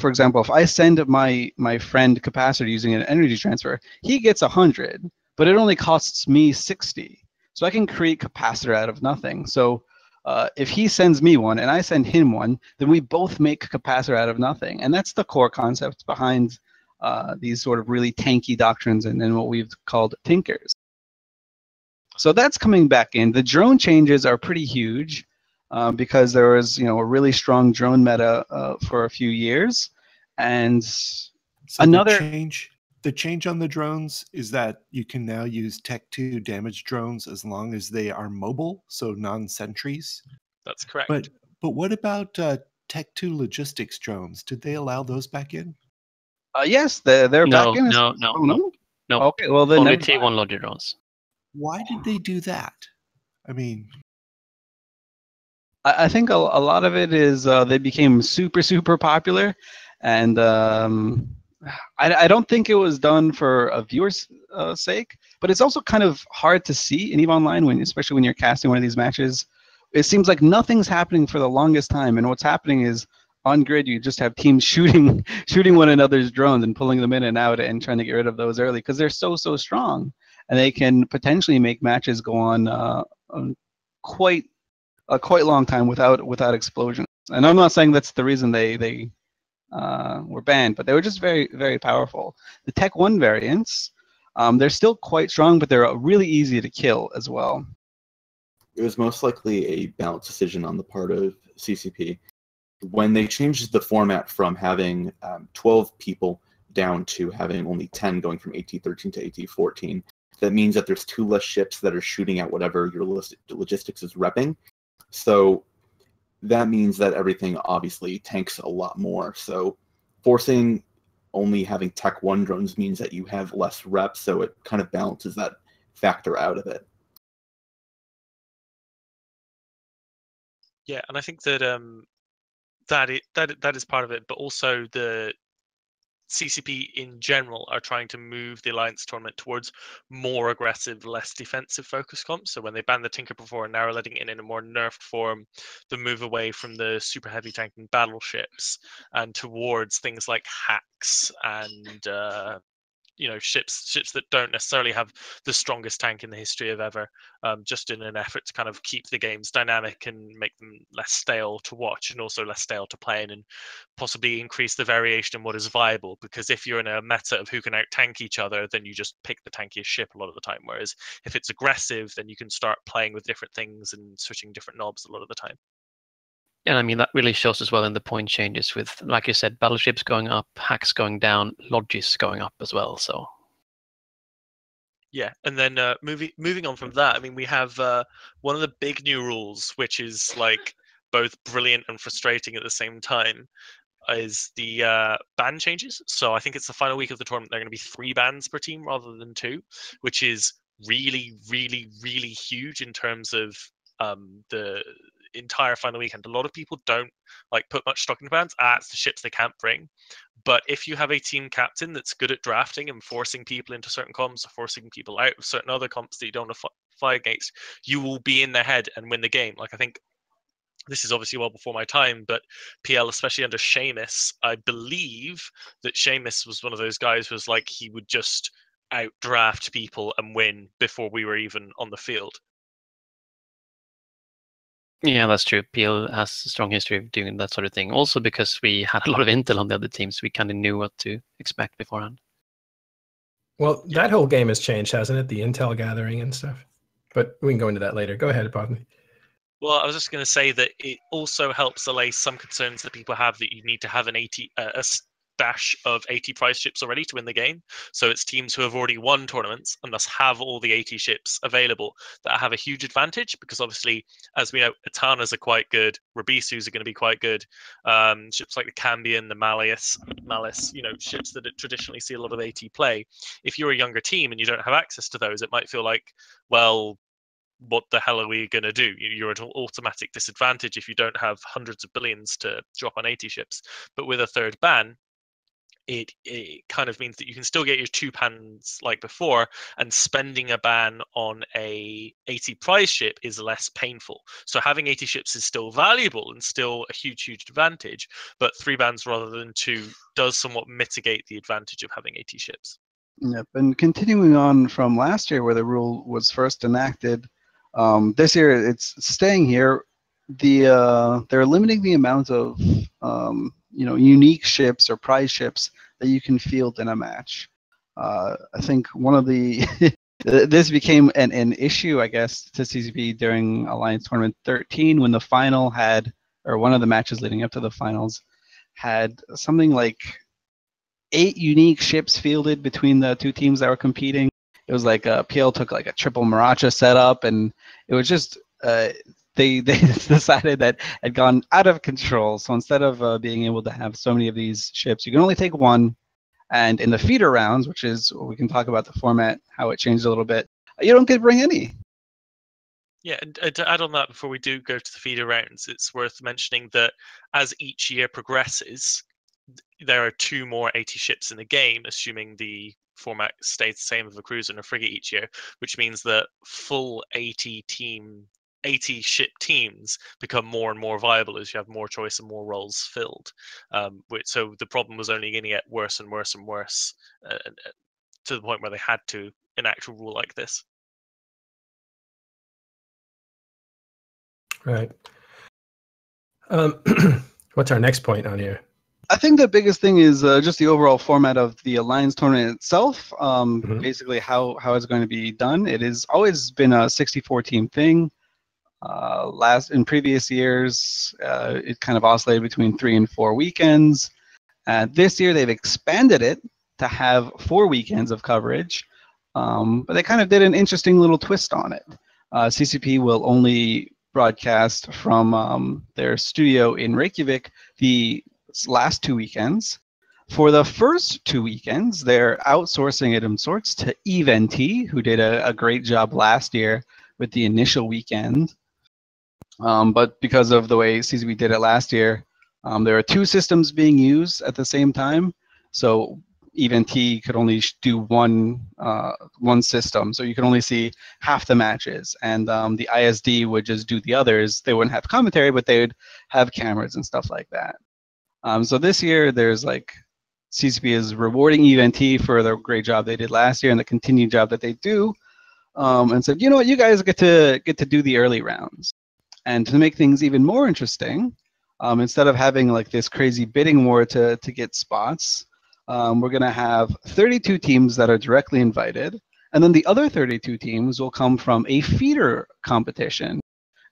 for example, if I send my friend Capacitor using an energy transfer, he gets 100, but it only costs me 60. So I can create Capacitor out of nothing. So if he sends me one and I send him one, then we both make Capacitor out of nothing. And that's the core concept behind these sort of really tanky doctrines and what we've called Tinkers. So that's coming back in. The drone changes are pretty huge. Because there was, a really strong drone meta for a few years, and so another the change on the drones is that you can now use Tech 2 damage drones as long as they are mobile, so non-sentries. That's correct. But what about Tech 2 logistics drones? Did they allow those back in? Yes, they're back in. No. Okay, well then only T1 logic drones. Why did they do that? I mean, I think a lot of it is they became super popular, and I don't think it was done for a viewer's sake, but it's also kind of hard to see in EVE Online, especially when you're casting one of these matches. It seems like nothing's happening for the longest time, and what's happening is on grid you just have teams shooting one another's drones and pulling them in and out and trying to get rid of those early because they're so strong, and they can potentially make matches go on quite a long time without explosions. And I'm not saying that's the reason they were banned, but they were just very, very powerful. The Tech 1 variants, they're still quite strong, but they're really easy to kill as well. It was most likely a balanced decision on the part of CCP. When they changed the format from having 12 people down to having only 10, going from AT-13 to AT-14, that means that there's 2 less ships that are shooting at whatever your logistics is repping. So that means that everything obviously tanks a lot more. So forcing only having Tech 1 drones means that you have less reps, so it kind of balances that factor out of it. Yeah, and I think that that is part of it, but also the CCP in general are trying to move the Alliance tournament towards more aggressive, less defensive focus comps. So when they banned the Tinker before and now are letting it in a more nerfed form, the move away from the super heavy tanking battleships and towards things like hacks and ships that don't necessarily have the strongest tank in the history of ever, just in an effort to kind of keep the games dynamic and make them less stale to watch and also less stale to play in, and possibly increase the variation in what is viable. Because if you're in a meta of who can out tank each other, then you just pick the tankiest ship a lot of the time. Whereas if it's aggressive, then you can start playing with different things and switching different knobs a lot of the time. And I mean, that really shows as well in the point changes with, like you said, battleships going up, hacks going down, logis going up as well. So yeah, and then moving on from that, I mean, we have one of the big new rules, which is like both brilliant and frustrating at the same time, is the ban changes. So I think it's the final week of the tournament. There are going to be 3 bans per team rather than 2, which is really, really, really huge in terms of the entire final weekend. A lot of people don't like put much stock in bans. It's the ships they can't bring. But if you have a team captain that's good at drafting and forcing people into certain comps or forcing people out of certain other comps that you don't want to fly against, you will be in their head and win the game. Like, I think this is obviously well before my time, but PL, especially under Seamus, I believe that Seamus was one of those guys who was like, he would just outdraft people and win before we were even on the field. yeah, that's true. PL has a strong history of doing that sort of thing. Also because we had a lot of intel on the other teams, we kind of knew what to expect beforehand. Well, that whole game has changed, hasn't it? The intel gathering and stuff. But we can go into that later. Go ahead, Bodney. Well, I was just going to say that it also helps allay some concerns that people have that you need to have a stash of 80 prize ships already to win the game. So it's teams who have already won tournaments and thus have all the 80 ships available that have a huge advantage, because obviously, as we know, Etanas are quite good, Rabisus are going to be quite good, ships like the Cambion, the Malice, ships that traditionally see a lot of 80 play. If you're a younger team and you don't have access to those, it might feel like, well, what the hell are we going to do? You're at an automatic disadvantage if you don't have hundreds of billions to drop on 80 ships. But with a third ban, it kind of means that you can still get your 2 bans like before, and spending a ban on a 80 prize ship is less painful. So having 80 ships is still valuable and still a huge advantage, but 3 bans rather than 2 does somewhat mitigate the advantage of having 80 ships. Yep, and continuing on from last year where the rule was first enacted, this year it's staying here. They're limiting the amount of unique ships or prize ships that you can field in a match. I think one of the this became an issue, I guess, to CCP during Alliance Tournament 13 when the final had, or one of the matches leading up to the finals had something like 8 unique ships fielded between the 2 teams that were competing. It was like PL took like a triple Maracha setup, and it was just they decided that it had gone out of control. So instead of being able to have so many of these ships, you can only take 1. And in the feeder rounds, which is we can talk about the format, how it changed a little bit, you don't get to bring any. Yeah, and to add on that before we do go to the feeder rounds, it's worth mentioning that as each year progresses, there are 2 more 80 ships in the game, assuming the format stays the same of a cruiser and a frigate each year, which means that full 80 ship teams become more and more viable as you have more choice and more roles filled. So the problem was only going to get worse and worse and worse to the point where they had to enact a rule like this. Right. What's our next point on here? I think the biggest thing is just the overall format of the Alliance tournament itself. Basically, how it's going to be done. It has always been a 64-team thing. In previous years, it kind of oscillated between 3 and 4 weekends. This year, they've expanded it to have 4 weekends of coverage, but they kind of did an interesting little twist on it. CCP will only broadcast from their studio in Reykjavik the last 2 weekends. For the first 2 weekends, they're outsourcing it in sorts to EVE-NT, who did a great job last year with the initial weekend. But because of the way CCP did it last year, there are 2 systems being used at the same time. So EVE-NT could only do one system, so you can only see half the matches, and the ISD would just do the others. They wouldn't have commentary, but they would have cameras and stuff like that. So this year, there's CCP is rewarding EVE-NT for the great job they did last year and the continued job that they do, and said, you know what, you guys get to do the early rounds. And to make things even more interesting, instead of having this crazy bidding war to get spots, we're going to have 32 teams that are directly invited, and then the other 32 teams will come from a feeder competition.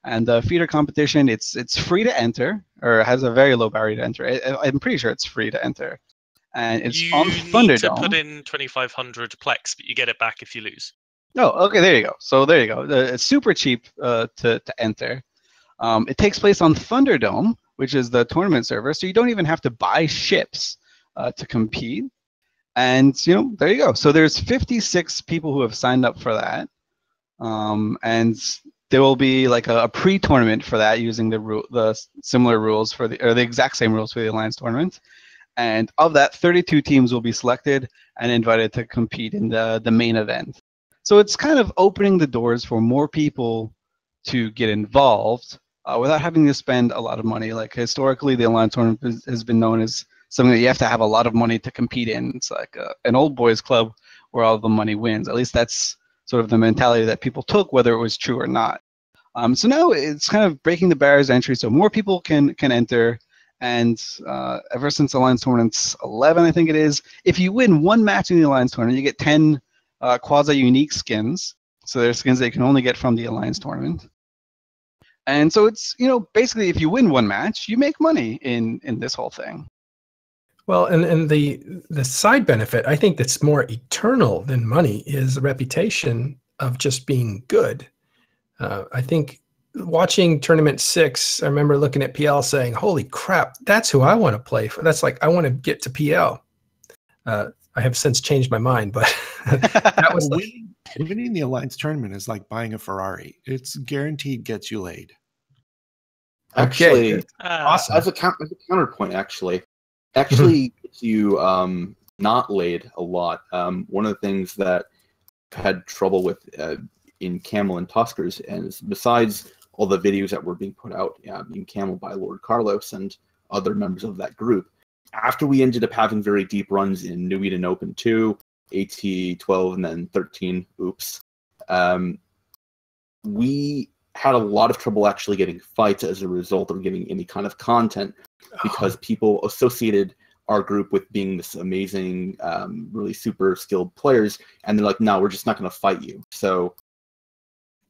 And the feeder competition, it's free to enter, or has a very low barrier to enter. I'm pretty sure it's free to enter, and it's on Thunderdome. You need to put in 2,500 plex, but you get it back if you lose. Oh, okay, there you go. So there you go. It's super cheap to enter. It takes place on Thunderdome, which is the tournament server, so you don't even have to buy ships to compete. And there you go. So there's 56 people who have signed up for that, and there will be a pre-tournament for that using the similar rules or the exact same rules for the Alliance tournament. And of that, 32 teams will be selected and invited to compete in the main event. So it's kind of opening the doors for more people to get involved without having to spend a lot of money. Historically, the Alliance tournament has been known as something that you have to have a lot of money to compete in. It's like an old boys club where all the money wins. At least that's sort of the mentality that people took, whether it was true or not. So now it's kind of breaking the barriers to entry, so more people can enter. And ever since Alliance Tournaments 11, I think it is, if you win 1 match in the Alliance Tournament, you get 10 quasi-unique skins. So they're skins that you can only get from the Alliance Tournament. And so it's, basically if you win 1 match, you make money in this whole thing. Well, and the side benefit, I think that's more eternal than money, is the reputation of just being good. I think watching Tournament 6, I remember looking at PL saying, holy crap, that's who I want to play for. That's I want to get to PL. I have since changed my mind, but that was winning the Alliance tournament is like buying a Ferrari. It's guaranteed gets you laid. Actually, awesome. As a counterpoint, actually gets you not laid a lot. One of the things that I've had trouble with in Camel and Tuskers, and besides all the videos that were being put out in Camel by Lord Carlos and other members of that group, after we ended up having very deep runs in New Eden Open 2, AT 12, and then 13, we had a lot of trouble actually getting fights as a result of getting any kind of content, because people associated our group with being this amazing, really super skilled players, and they're like, no, we're just not going to fight you. So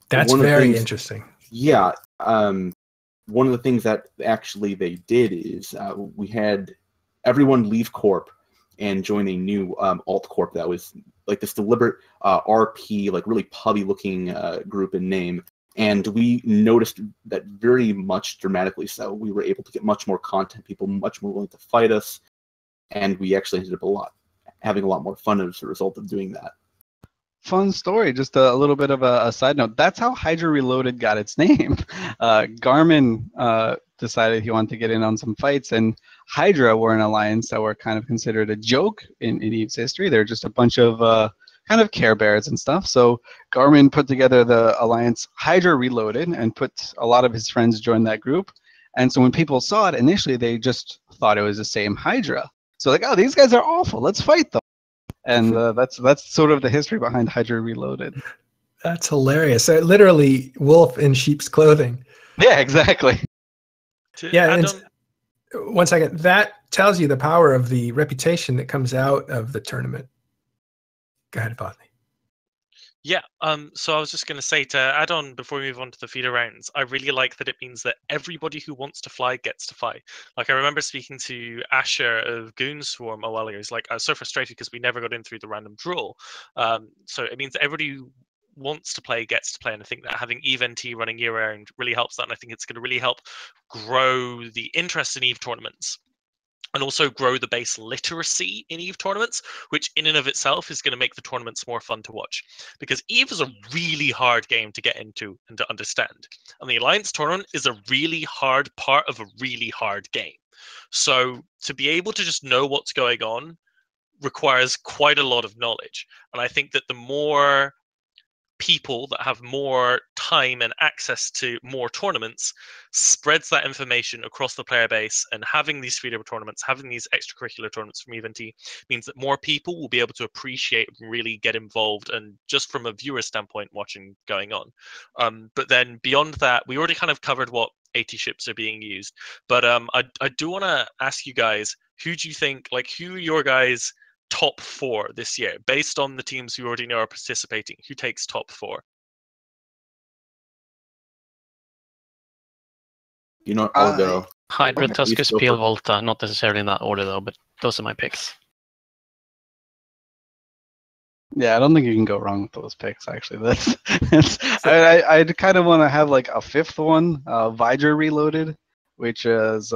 that's very interesting. Yeah. One of the things that actually they did is we had everyone leave Corp and join a new alt Corp that was this deliberate RP, really pubby looking group in name. And we noticed that very much dramatically so. We were able to get much more content, people much more willing to fight us, and we actually ended up having a lot more fun as a result of doing that. Fun story, just a little bit of a side note. That's how Hydra Reloaded got its name. Garmin decided he wanted to get in on some fights, and Hydra were an alliance that were kind of considered a joke in EVE's history. They're just a bunch of kind of Care Bears and stuff. So Garmin put together the alliance Hydra Reloaded and put a lot of his friends join that group. And so when people saw it initially, they just thought it was the same Hydra. So oh, these guys are awful. Let's fight them. And that's sort of the history behind Hydra Reloaded. That's hilarious. Literally wolf in sheep's clothing. Yeah, exactly. Yeah. And 1 second. That tells you the power of the reputation that comes out of the tournament. Go ahead, Botany. Yeah, so I was just going to say, to add on before we move on to the feeder rounds, I really like that it means that everybody who wants to fly gets to fly. Like, I remember speaking to Asher of Goonswarm a while ago. He's like, I was so frustrated because we never got in through the random draw. So it means that everybody who wants to play gets to play, and I think that having EVE NT running year round really helps that, and I think it's going to really help grow the interest in EVE tournaments. And also grow the base literacy in EVE tournaments, which in and of itself is going to make the tournaments more fun to watch. Because EVE is a really hard game to get into and to understand. And the Alliance tournament is a really hard part of a really hard game. So to be able to just know what's going on requires quite a lot of knowledge. And I think that the more people that have more time and access to more tournaments spreads that information across the player base, and having these feeder tournaments, having these extracurricular tournaments from EVE NT means that more people will be able to appreciate and really get involved, and just from a viewer standpoint watching going on. But then beyond that, we already kind of covered what AT ships are being used, but I do want to ask you guys, who do you think, like, who are your guys' top 4 this year, based on the teams you already know are participating? Who takes top 4? You know, I'll go. Hydra, Okay, Tuskers, you go PL, for- Volta. Not necessarily in that order though, but those are my picks. Yeah, I don't think you can go wrong with those picks. Actually, I'd kind of want to have like a 5th one, Vidra Reloaded, which is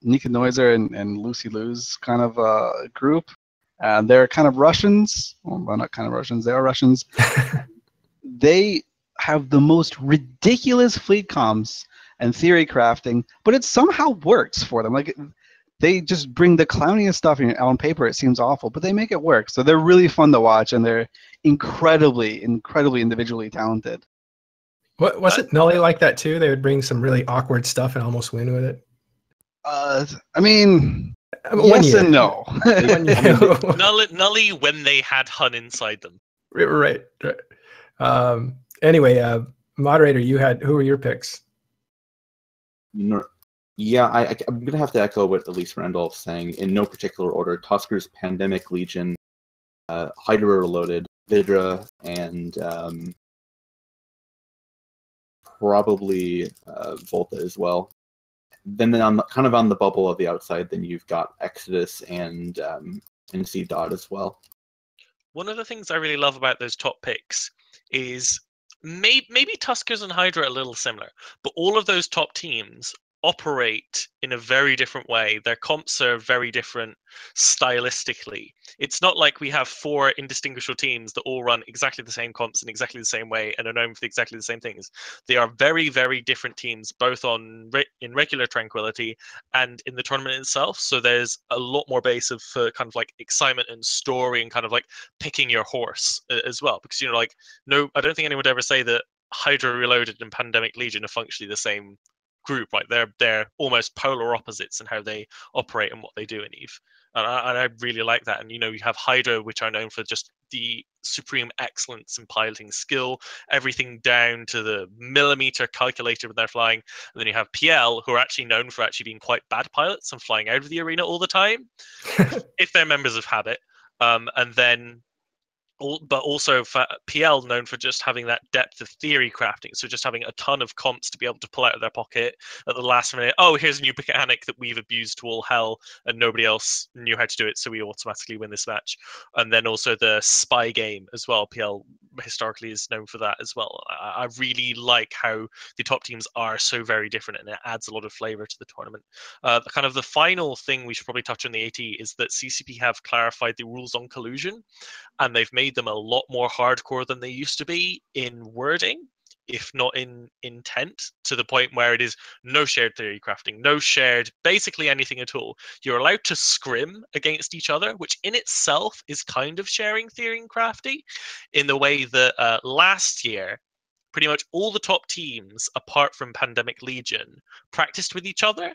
Nika Noiser and Lucy Lou's kind of group. They're kind of Russians. Well, not kind of Russians. They are Russians. They have the most ridiculous fleet comms and theory crafting, but it somehow works for them. Like, they just bring the clowniest stuff in. On paper, it seems awful, but they make it work. So they're really fun to watch, and they're incredibly individually talented. What was it? Nully like that too? They would bring some really awkward stuff and almost win with it. I mean, One yes year. and no. Nully when they had Hun inside them. Right. Anyway, moderator, who were your picks? Yeah, I'm going to have to echo what Elise Randolph's saying, in no particular order. Tuskers, Pandemic Legion, Hydra Reloaded, Vidra, and probably Volta as well. Then kind of on the bubble of the outside, then you've got Exodus and Sea Dot as well. One of the things I really love about those top picks is maybe Tuskers and Hydra are a little similar, but all of those top teams operate in a very different way. Their comps are very different stylistically. It's not like we have 4 indistinguishable teams that all run exactly the same comps in exactly the same way and are known for exactly the same things. They are very, very different teams, both in regular Tranquility and in the tournament itself. So there's a lot more base of kind of like excitement and story and kind of like picking your horse as well. Because, you know, like, no, I don't think anyone would ever say that Hydra Reloaded and Pandemic Legion are functionally the same group. Like, they're almost polar opposites in how they operate and what they do in EVE, and I really like that. And, you know, you have Hydra, which are known for just the supreme excellence in piloting skill, everything down to the millimeter calculated when they're flying. And then you have PL, who are actually known for actually being quite bad pilots and flying out of the arena all the time, if they're members of Habit. And then but also for PL, known for just having that depth of theory crafting, so just having a ton of comps to be able to pull out of their pocket at the last minute. Oh, here's a new mechanic that we've abused to all hell and nobody else knew how to do it, so we automatically win this match. And then also the spy game as well. PL historically is known for that as well. I really like how the top teams are so very different, and it adds a lot of flavor to the tournament. Kind of the final thing we should probably touch on the AT is that CCP have clarified the rules on collusion, and they've made them a lot more hardcore than they used to be in wording, if not in intent, to the point where it is no shared theory crafting, no shared basically anything at all. You're allowed to scrim against each other, which in itself is kind of sharing theory and crafty, in the way that last year, pretty much all the top teams, apart from Pandemic Legion, practiced with each other.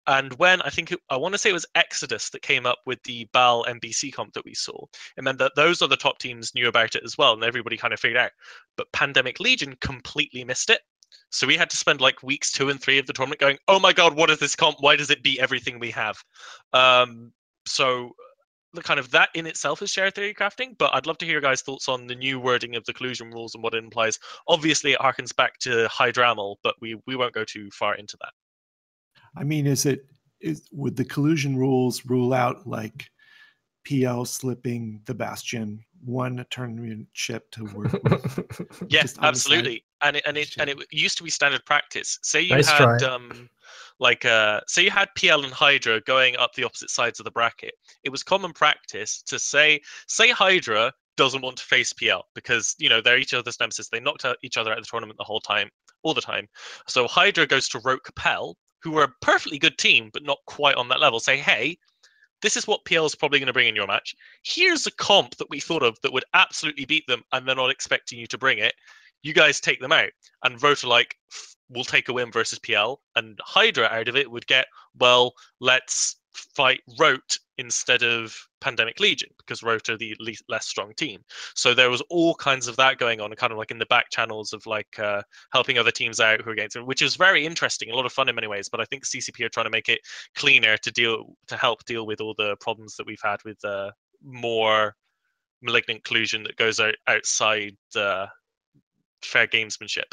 And when I want to say it was Exodus that came up with the BAL NBC comp that we saw, it meant that those other top teams knew about it as well, and everybody kind of figured out. But Pandemic Legion completely missed it. So we had to spend like weeks 2 and 3 of the tournament going, oh my god, what is this comp? Why does it beat everything we have? So the kind of that in itself is share theory crafting, but I'd love to hear your guys' thoughts on the new wording of the collusion rules and what it implies. Obviously, it harkens back to Hydramal, but we won't go too far into that. I mean, would the collusion rules rule out like PL slipping the Bastion one tournament ship to work with? Yeah, absolutely. And it used to be standard practice. Say you Nice had try. say you had PL and Hydra going up the opposite sides of the bracket. It was common practice to say Hydra doesn't want to face PL because, you know, they're each other's nemesis. They knocked out each other at the tournament all the time. So Hydra goes to Rogue Capel, who are a perfectly good team, but not quite on that level. Say, hey, this is what PL is probably going to bring in your match. Here's a comp that we thought of that would absolutely beat them, and they're not expecting you to bring it. You guys take them out. And Rota will take a win versus PL, and Hydra out of it would get, well, let's fight Rote instead of Pandemic Legion, because Rote are the less strong team. So there was all kinds of that going on, kind of like in the back channels of like helping other teams out who are against it, which is very interesting, a lot of fun in many ways. But I think CCP are trying to make it cleaner to help deal with all the problems that we've had with more malignant collusion that goes outside fair gamesmanship.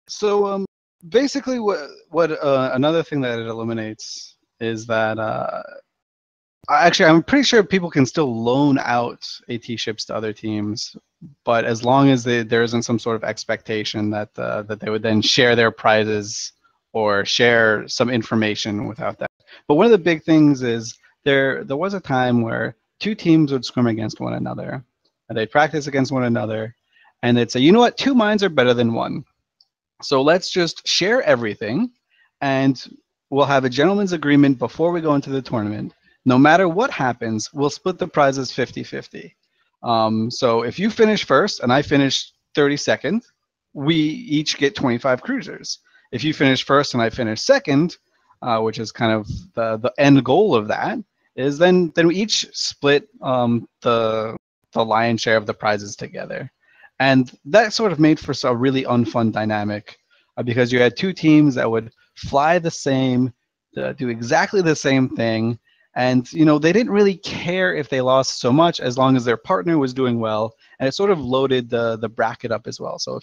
So basically, what another thing that it eliminates is that actually I'm pretty sure people can still loan out AT ships to other teams, but as long as there isn't some sort of expectation that that they would then share their prizes or share some information without that. But one of the big things is there was a time where two teams would scrim against one another, and they'd practice against one another, and they'd say, you know what, 2 minds are better than 1. So let's just share everything, and we'll have a gentleman's agreement before we go into the tournament. No matter what happens, we'll split the prizes 50-50. So if you finish first and I finish 32nd, we each get 25 cruisers. If you finish first and I finish second, which is kind of the end goal of that, is then we each split the lion's share of the prizes together. And that sort of made for a really unfun dynamic because you had two teams that would fly the same, do exactly the same thing, and you know they didn't really care if they lost so much as long as their partner was doing well, and it sort of loaded the bracket up as well. So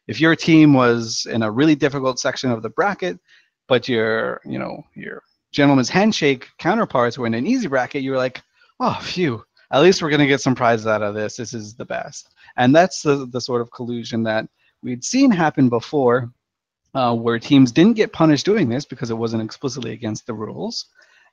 if your team was in a really difficult section of the bracket, but your gentleman's handshake counterparts were in an easy bracket, you were like, oh phew, at least we're going to get some prizes out of this. This is the best. And that's the sort of collusion that we'd seen happen before, where teams didn't get punished doing this because it wasn't explicitly against the rules.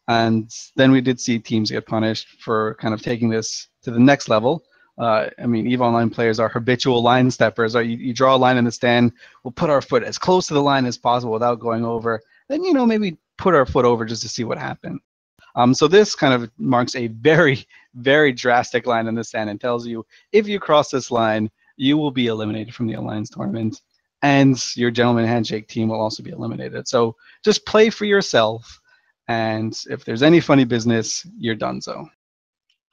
And then we did see teams get punished for kind of taking this to the next level. I mean, EVE Online players are habitual line steppers. You draw a line in the stand, we'll put our foot as close to the line as possible without going over. Then, maybe put our foot over just to see what happened. So this kind of marks a very, very drastic line in the sand and tells you if you cross this line, you will be eliminated from the Alliance tournament, and your gentleman handshake team will also be eliminated. So just play for yourself, and if there's any funny business, you're done. So.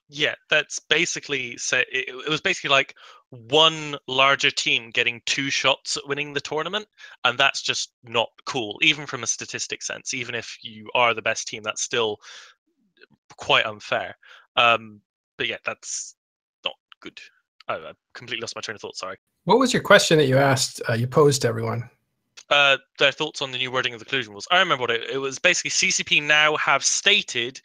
Yeah, that's basically it was basically like one larger team getting 2 shots at winning the tournament, and that's just not cool, even from a statistic sense. Even if you are the best team, that's still quite unfair. But yeah, that's not good. I completely lost my train of thought. Sorry. What was your question that you asked? You posed to everyone. Their thoughts on the new wording of the collusion rules. I remember what it was. Basically, CCP now have stated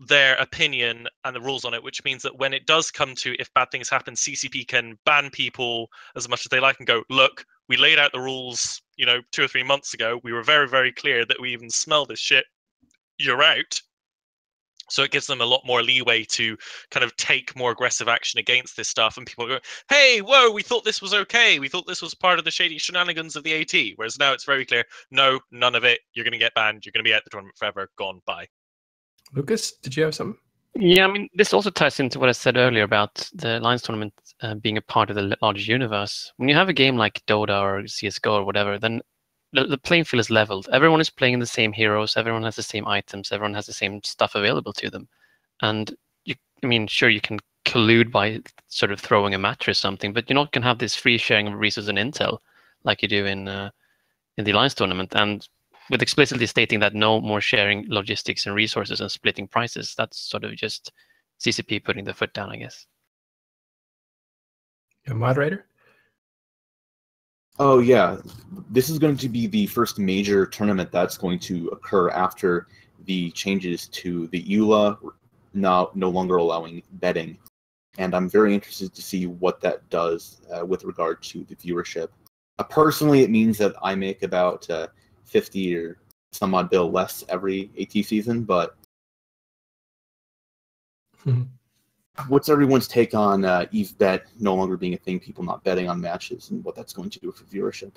their opinion and the rules on it, which means that when it does come to if bad things happen, CCP can ban people as much as they like and go, look, we laid out the rules 2 or 3 months ago. We were very, very clear that we even smell this shit. You're out. So it gives them a lot more leeway to kind of take more aggressive action against this stuff. And people go, hey, whoa, we thought this was okay. We thought this was part of the shady shenanigans of the AT. Whereas now it's very clear, no, none of it. You're going to get banned. You're going to be out the tournament forever. Gone. Bye. Lucas, did you have something? Yeah, I mean, this also ties into what I said earlier about the Alliance tournament being a part of the larger universe. When you have a game like Dota or CSGO or whatever, then the playing field is leveled. Everyone is playing the same heroes. Everyone has the same items. Everyone has the same stuff available to them. And sure, you can collude by sort of throwing a match or something, but you're not going to have this free sharing of resources and intel like you do in in the Alliance tournament, and with explicitly stating that no more sharing logistics and resources and splitting prices. That's sort of just CCP putting the foot down, I guess. A moderator? Oh yeah, this is going to be the first major tournament that's going to occur after the changes to the EULA, now no longer allowing betting. And I'm very interested to see what that does with regard to the viewership. Personally, it means that I make about 50 or some odd bill less every AT season, but what's everyone's take on EveBet no longer being a thing, people not betting on matches, and what that's going to do for viewership?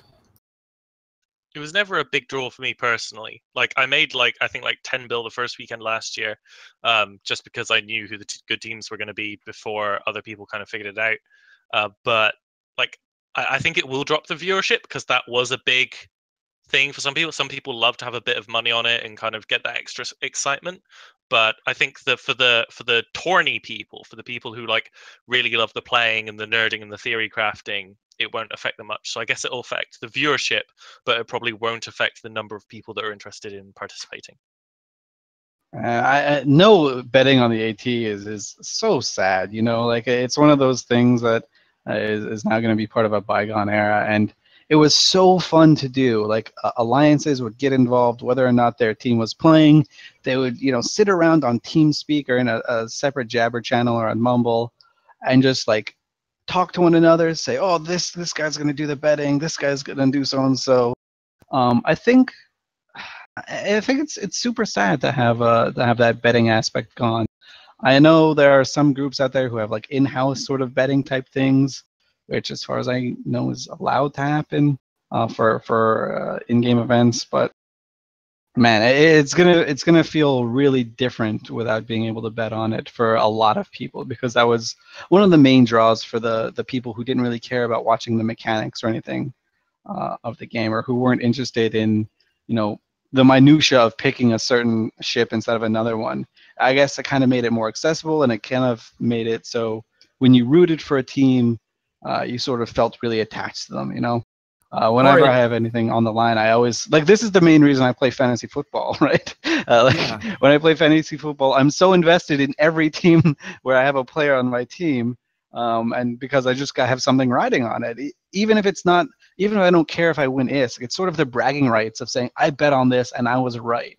It was never a big draw for me personally. Like I made I think 10 bill the first weekend last year, just because I knew who the good teams were going to be before other people kind of figured it out. But like I think it will drop the viewership because that was a big thing for some people. Some people love to have a bit of money on it and kind of get that extra excitement. But I think that for the tourney people, for the people who like really love the playing and the nerding and the theory crafting, it won't affect them much. So I guess it'll affect the viewership, but it probably won't affect the number of people that are interested in participating. No betting on the AT is so sad. You know, like it's one of those things that is now going to be part of a bygone era. And it was so fun to do. Like alliances would get involved, whether or not their team was playing. They would, sit around on TeamSpeak or in a separate Jabber channel or on Mumble, and just like talk to one another. Say, oh, this guy's going to do the betting. This guy's going to do so and so. I think it's super sad to have that betting aspect gone. I know there are some groups out there who have like in-house sort of betting type things, which, as far as I know, is allowed to happen for in-game events. But man, it's gonna feel really different without being able to bet on it for a lot of people, because that was one of the main draws for the people who didn't really care about watching the mechanics or anything of the game, or who weren't interested in the minutia of picking a certain ship instead of another one. I guess it kind of made it more accessible, and it kind of made it so when you rooted for a team, you sort of felt really attached to them, Whenever I have anything on the line, I always, like, this is the main reason I play fantasy football, right? When I play fantasy football, I'm so invested in every team where I have a player on my team, and because I just have something riding on it. Even if I don't care if I win ISK, it's sort of the bragging rights of saying, I bet on this and I was right.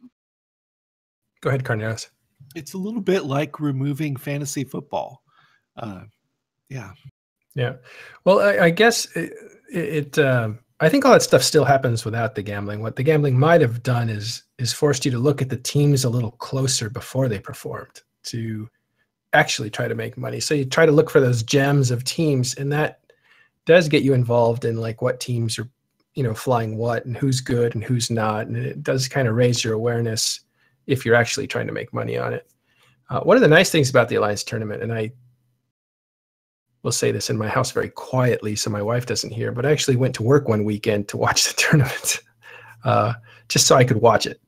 Go ahead, Carneros. It's a little bit like removing fantasy football. Yeah. Well, I guess I think all that stuff still happens without the gambling. What the gambling might have done is forced you to look at the teams a little closer before they performed to actually try to make money. So you try to look for those gems of teams, and that does get you involved in like what teams are, flying what and who's good and who's not. And it does kind of raise your awareness if you're actually trying to make money on it. One of the nice things about the Alliance tournament, and I will say this in my house very quietly so my wife doesn't hear, but I actually went to work one weekend to watch the tournament just so I could watch it.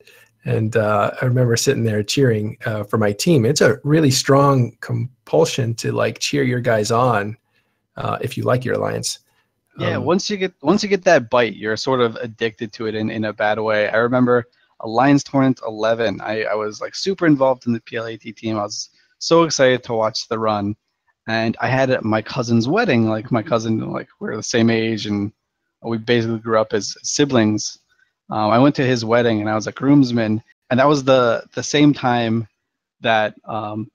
And I remember sitting there cheering for my team. It's a really strong compulsion to like cheer your guys on if you like your Alliance. Yeah, once you get that bite, you're sort of addicted to it in a bad way. I remember Alliance Tournament 11. I was like super involved in the PLAT team. I was so excited to watch the run. And I had my cousin's wedding. Like my cousin, like we're the same age, and we basically grew up as siblings. I went to his wedding, and I was a groomsman, and that was the same time that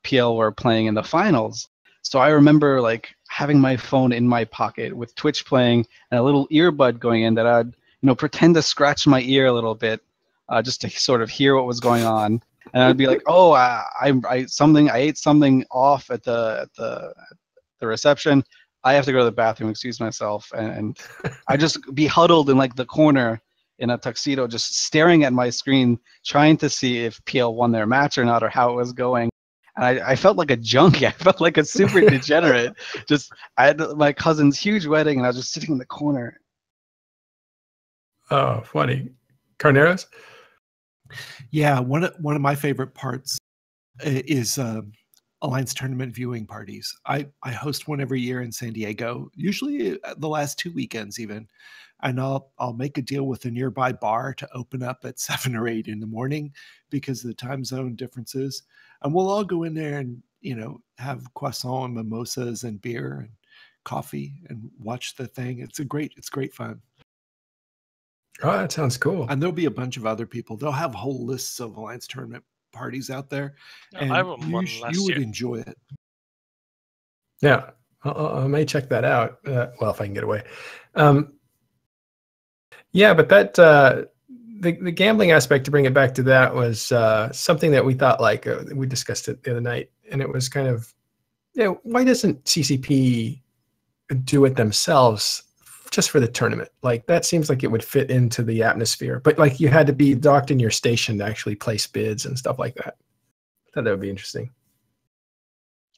PL were playing in the finals. So I remember like having my phone in my pocket with Twitch playing and a little earbud going in that I'd pretend to scratch my ear a little bit just to sort of hear what was going on. And I'd be like, "Oh, I ate something off at the reception. I have to go to the bathroom. Excuse myself." And I just be huddled in like the corner in a tuxedo, just staring at my screen, trying to see if PL won their match or not, or how it was going. And I felt like a junkie. I felt like a super degenerate. I had my cousin's huge wedding, and I was just sitting in the corner. Oh, funny. Carneros? Yeah, one of my favorite parts is Alliance tournament viewing parties. I host one every year in San Diego, usually the last 2 weekends even. and I'll make a deal with a nearby bar to open up at 7 or 8 in the morning because of the time zone differences. And we'll all go in there and, have croissant and mimosas and beer and coffee and watch the thing. It's great fun. Oh, that sounds cool. And there'll be a bunch of other people. They'll have whole lists of Alliance tournament parties out there. And I won one last you would year. enjoy it. Yeah, I may check that out. Well, if I can get away. Yeah, but that the gambling aspect, to bring it back to that, was something that we thought, like, we discussed it the other night, and it was kind of, why doesn't CCP do it themselves just for the tournament? Like, that seems like it would fit into the atmosphere, but like you had to be docked in your station to actually place bids and stuff like that. I thought that would be interesting.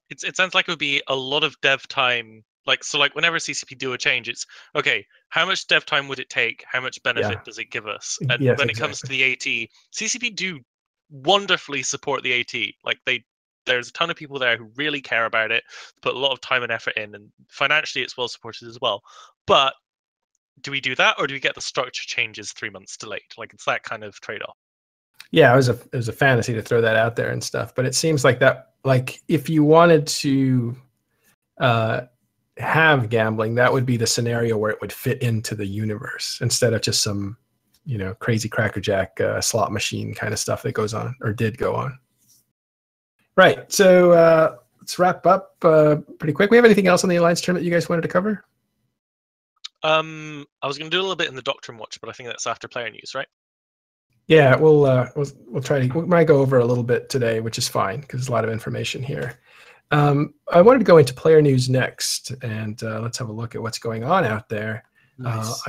It sounds like it would be a lot of dev time. Like whenever CCP do a change, it's okay. How much dev time would it take? How much benefit does it give us? And Yes, when it comes to the AT, CCP do wonderfully support the AT. Like there's a ton of people there who really care about it, put a lot of time and effort in, and financially it's well supported as well. But do we do that, or do we get the structure changes 3 months delayed? Like, it's that kind of trade-off. Yeah, it was a fantasy to throw that out there and stuff, but it seems like that, like, if you wanted to have gambling, that would be the scenario where it would fit into the universe instead of just some, crazy crackerjack slot machine kind of stuff that goes on or did go on. Right. So let's wrap up pretty quick. We have anything else on the Alliance tournament you guys wanted to cover? I was going to do a little bit in the Doctrine Watch, but I think that's after player news, right? Yeah, we'll try to. We might go over a little bit today, which is fine because there's a lot of information here. I wanted to go into player news next, and let's have a look at what's going on out there. Nice.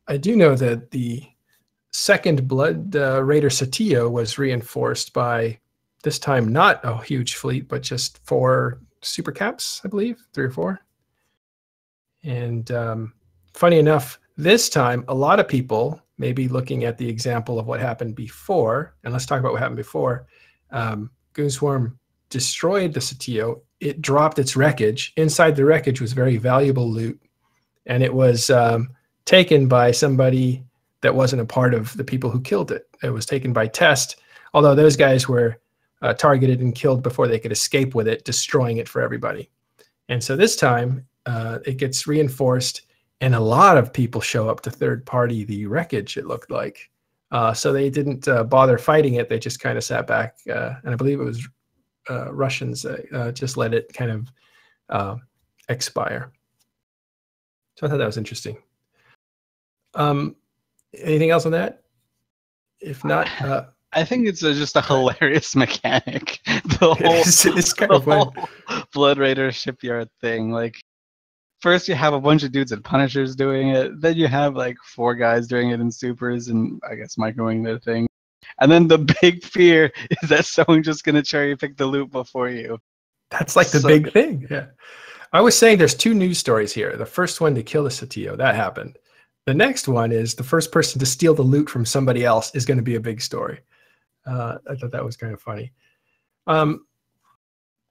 I do know that the second Blood Raider Satio was reinforced by, this time not a huge fleet, but just 4 super caps, I believe, 3 or 4. And funny enough, this time a lot of people may be looking at the example of what happened before, and let's talk about what happened before. Goonswarm destroyed the Satio. It dropped its wreckage. Inside the wreckage was very valuable loot, and it was taken by somebody that wasn't a part of the people who killed it. It was taken by Test, although those guys were targeted and killed before they could escape with it, destroying it for everybody. And so this time it gets reinforced, and a lot of people show up to third party the wreckage, it looked like. So they didn't bother fighting it. They just kind of sat back, and I believe it was Russians just let it kind of expire. So I thought that was interesting. Anything else on that? If not, I think it's just a hilarious mechanic. The whole, it's kind of fun. Blood Raider shipyard thing. Like, first you have a bunch of dudes and Punishers doing it. Then you have like 4 guys doing it in supers and I guess microwing their thing. And then the big fear is that someone's just gonna cherry pick the loot before you. That's like the big thing. Yeah. I was saying there's 2 news stories here. The first one to kill the Satio, that happened. The next one is the first person to steal the loot from somebody else is going to be a big story. I thought that was kind of funny.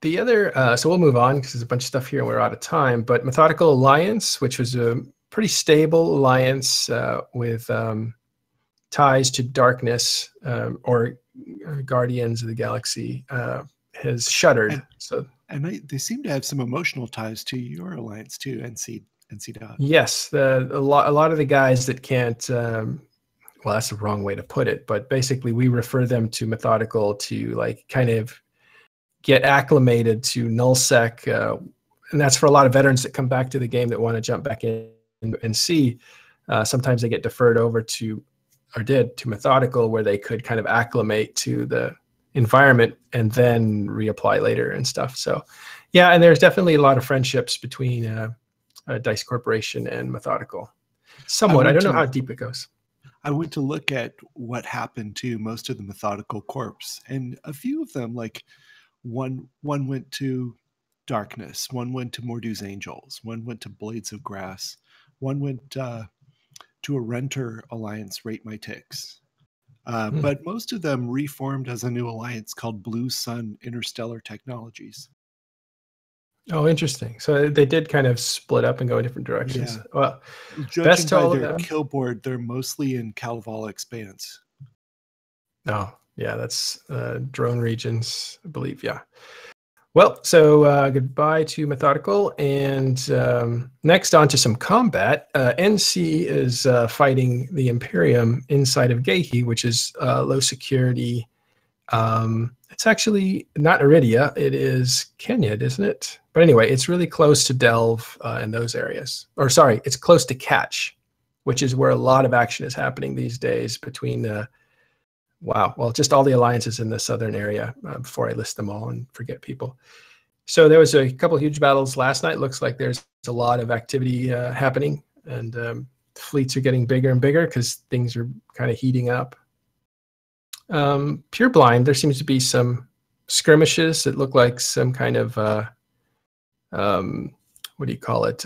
The other, so we'll move on because there's a bunch of stuff here and we're out of time, but Methodical Alliance, which was a pretty stable alliance with ties to Darkness or Guardians of the Galaxy, has shuttered. And they seem to have some emotional ties to your alliance too, NC Dot. Yes, a lot of the guys that can't, well, that's the wrong way to put it, but basically we refer them to Methodical to like kind of get acclimated to nullsec, and that's for a lot of veterans that come back to the game that want to jump back in and see. Sometimes they get deferred over to Methodical, where they could kind of acclimate to the environment and then reapply later and stuff. So yeah, and there's definitely a lot of friendships between Dice Corporation and Methodical. Somewhat. I don't know how deep it goes. I went to look at what happened to most of the Methodical Corps, and a few of them, like one went to Darkness, one went to Mordu's Angels, one went to Blades of Grass, one went to a Renter Alliance, Rate My Ticks. But most of them reformed as a new alliance called Blue Sun Interstellar Technologies. Oh, interesting. So they did kind of split up and go in different directions. Yeah. Well, Judging best to by all of their them. kill board, they're mostly in Kalevala Expanse. Oh, yeah, that's drone regions, I believe. Yeah. Well, so goodbye to Methodical, and next on to some combat. NC is fighting the Imperium inside of Gehi, which is low security. It's actually not Iridia, it is Kenyad, isn't it? But anyway, it's really close to Delve in those areas. Or sorry, it's close to Catch, which is where a lot of action is happening these days between just all the alliances in the southern area before I list them all and forget people. So there was a couple of huge battles last night. Looks like there's a lot of activity happening, and fleets are getting bigger and bigger because things are kind of heating up. Pure Blind, there seems to be some skirmishes that look like some kind of what do you call it?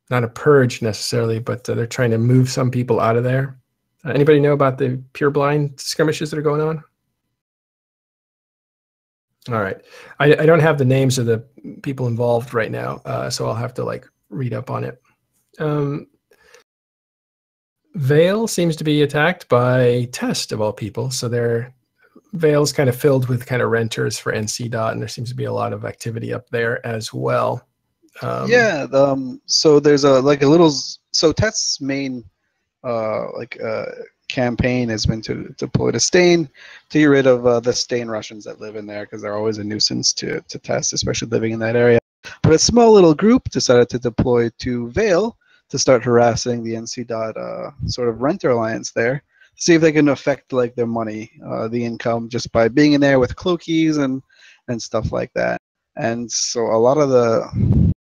Not a purge necessarily, but they're trying to move some people out of there. Anybody know about the Pure Blind skirmishes that are going on? All right. I don't have the names of the people involved right now, so I'll have to read up on it. Vale seems to be attacked by Test of all people. So Vale's kind of filled with kind of renters for NC Dot, and there seems to be a lot of activity up there as well. So there's so Test's main campaign has been to deploy to Stain to get rid of the Stain Russians that live in there, because they're always a nuisance to Test, especially living in that area. But a small little group decided to deploy to Vale to start harassing the NC Dot sort of renter alliance there, see if they can affect their money, the income, just by being in there with cloakies and stuff like that. And so a lot of the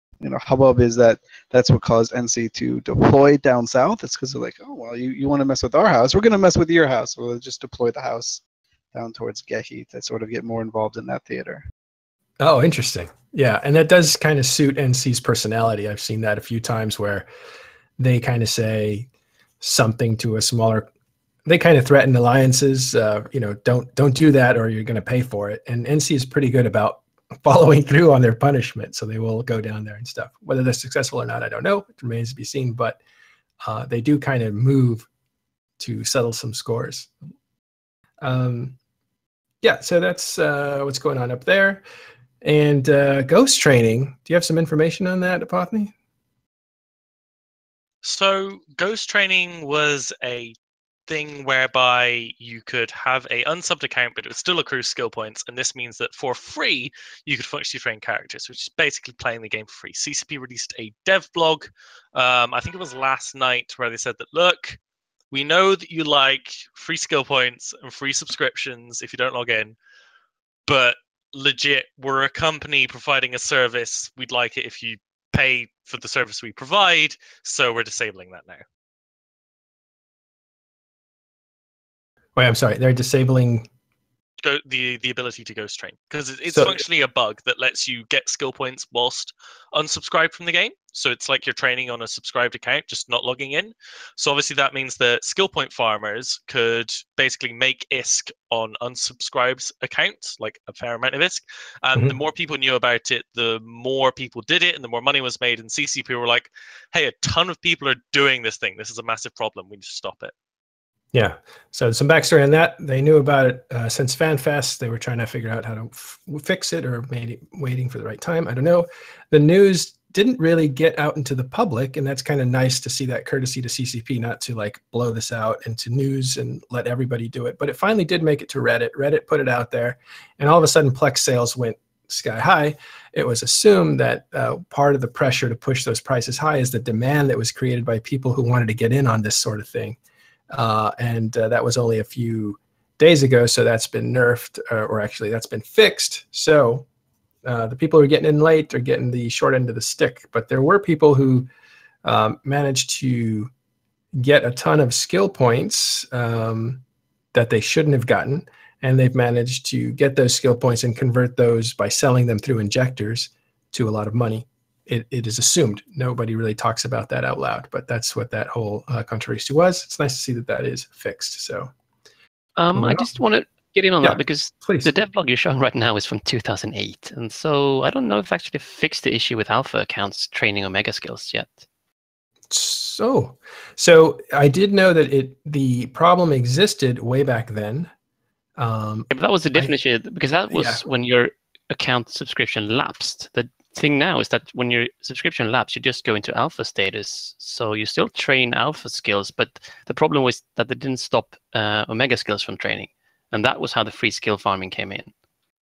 hubbub is that's what caused NC to deploy down south. It's because they're like, oh well, you want to mess with our house, we're going to mess with your house. We'll just deploy the house down towards Gehi to sort of get more involved in that theater. Oh, interesting. Yeah, and that does kind of suit NC's personality. I've seen that a few times where they kind of say something to a smaller. They kind of threaten alliances. Don't do that, or you're going to pay for it. And NC is pretty good about following through on their punishment, so they will go down there and stuff. Whether they're successful or not, I don't know. It remains to be seen. But they do kind of move to settle some scores. Yeah, so that's what's going on up there. And ghost training, do you have some information on that, Apothony? So ghost training was a thing whereby you could have a unsubbed account, but it would still accrue skill points, and this means that for free you could functionally train characters, which is basically playing the game for free. CCP released a dev blog, I think it was last night, where they said that, look, we know that you like free skill points and free subscriptions if you don't log in, but legit, we're a company providing a service. We'd like it if you pay for the service we provide, so we're disabling that now. Wait, I'm sorry. They're disabling the ability to ghost train, because it's functionally a bug that lets you get skill points whilst unsubscribed from the game. So it's like you're training on a subscribed account, just not logging in. So obviously that means that skill point farmers could basically make ISK on unsubscribed accounts, like a fair amount of ISK. And the more people knew about it, the more people did it, and the more money was made. And CCP were like, hey, a ton of people are doing this thing. This is a massive problem. We need to stop it. Yeah. So some backstory on that. They knew about it since FanFest. They were trying to figure out how to fix it, or maybe waiting for the right time. I don't know. The news didn't really get out into the public, and that's kind of nice to see that courtesy to CCP, not to blow this out into news and let everybody do it. But it finally did make it to Reddit. Reddit put it out there, and all of a sudden Plex sales went sky high. It was assumed that part of the pressure to push those prices high is the demand that was created by people who wanted to get in on this sort of thing. And that was only a few days ago, so that's been nerfed, or actually that's been fixed. So the people who are getting in late are getting the short end of the stick. But there were people who managed to get a ton of skill points that they shouldn't have gotten, and they've managed to get those skill points and convert those by selling them through injectors to a lot of money. It is assumed. Nobody really talks about that out loud, but that's what that whole controversy was. It's nice to see that that is fixed. So, I just want to get in on Yeah, that because please. the devlog you're showing right now is from 2008, and so I don't know if actually fixed the issue with alpha accounts training Omega skills yet. So I did know that the problem existed way back then. Yeah, but that was the different issue because that was when your account subscription lapsed. The thing now is that when your subscription lapsed, you just go into alpha status. So you still train alpha skills, but the problem was that they didn't stop Omega skills from training. And that was how the free skill farming came in.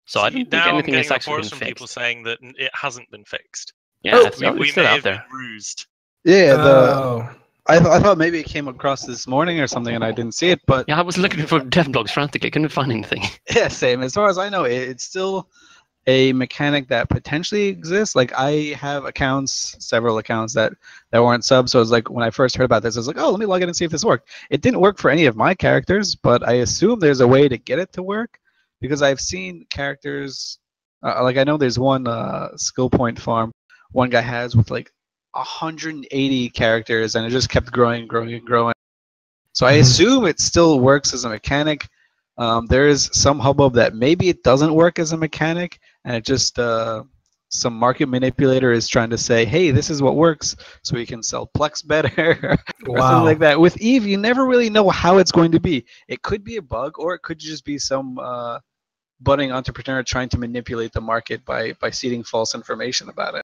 So I don't think anything has actually been from fixed. People saying that it hasn't been fixed. Yeah, we still may out have there. been rused. Yeah, I thought maybe it came across this morning or something, and I didn't see it. But yeah, I was looking for devlogs frantically, couldn't find anything. Yeah, same. As far as I know, it's still a mechanic that potentially exists. Like I have several accounts that weren't subs. So it was like when I first heard about this, I was like, oh, let me log in and see if this worked. It didn't work for any of my characters, but I assume there's a way to get it to work because I've seen characters. Like I know there's one skill point farm one guy has with like 180 characters, and it just kept growing. So I assume it still works as a mechanic. There is some hubbub that maybe it doesn't work as a mechanic, and it just some market manipulator is trying to say, hey, this is what works, so we can sell Plex better or something like that. With Eve, you never really know how it's going to be. It could be a bug, or it could just be some budding entrepreneur trying to manipulate the market by seeding false information about it.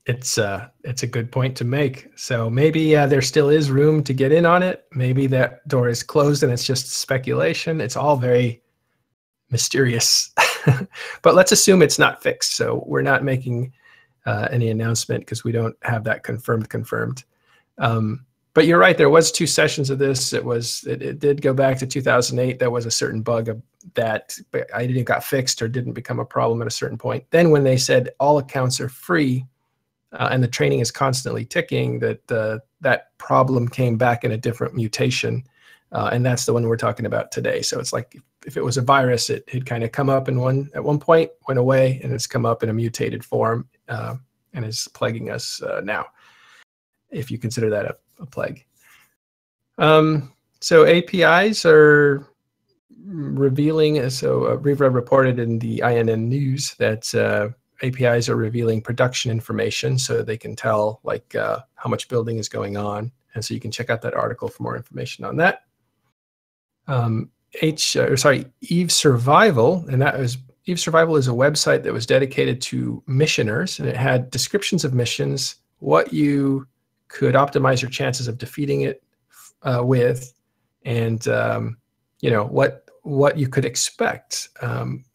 It's a good point to make. So maybe there still is room to get in on it. Maybe that door is closed and it's just speculation. It's all very mysterious. But let's assume it's not fixed. So we're not making any announcement because we don't have that confirmed. But you're right. There was 2 sessions of this. It did go back to 2008. There was a certain bug that either got fixed or didn't become a problem at a certain point. Then when they said all accounts are free, and the training is constantly ticking, that problem came back in a different mutation, and that's the one we're talking about today. So it's like if it was a virus, it had kind of come up at one point, went away, and it's come up in a mutated form and is plaguing us now, if you consider that a plague. So APIs are revealing, so Riva reported in the INN News that APIs are revealing production information, so they can tell like how much building is going on, and so you can check out that article for more information on that. Eve Survival, and that was Eve Survival is a website that was dedicated to missioners, and it had descriptions of missions, what you could optimize your chances of defeating it with, and what you could expect.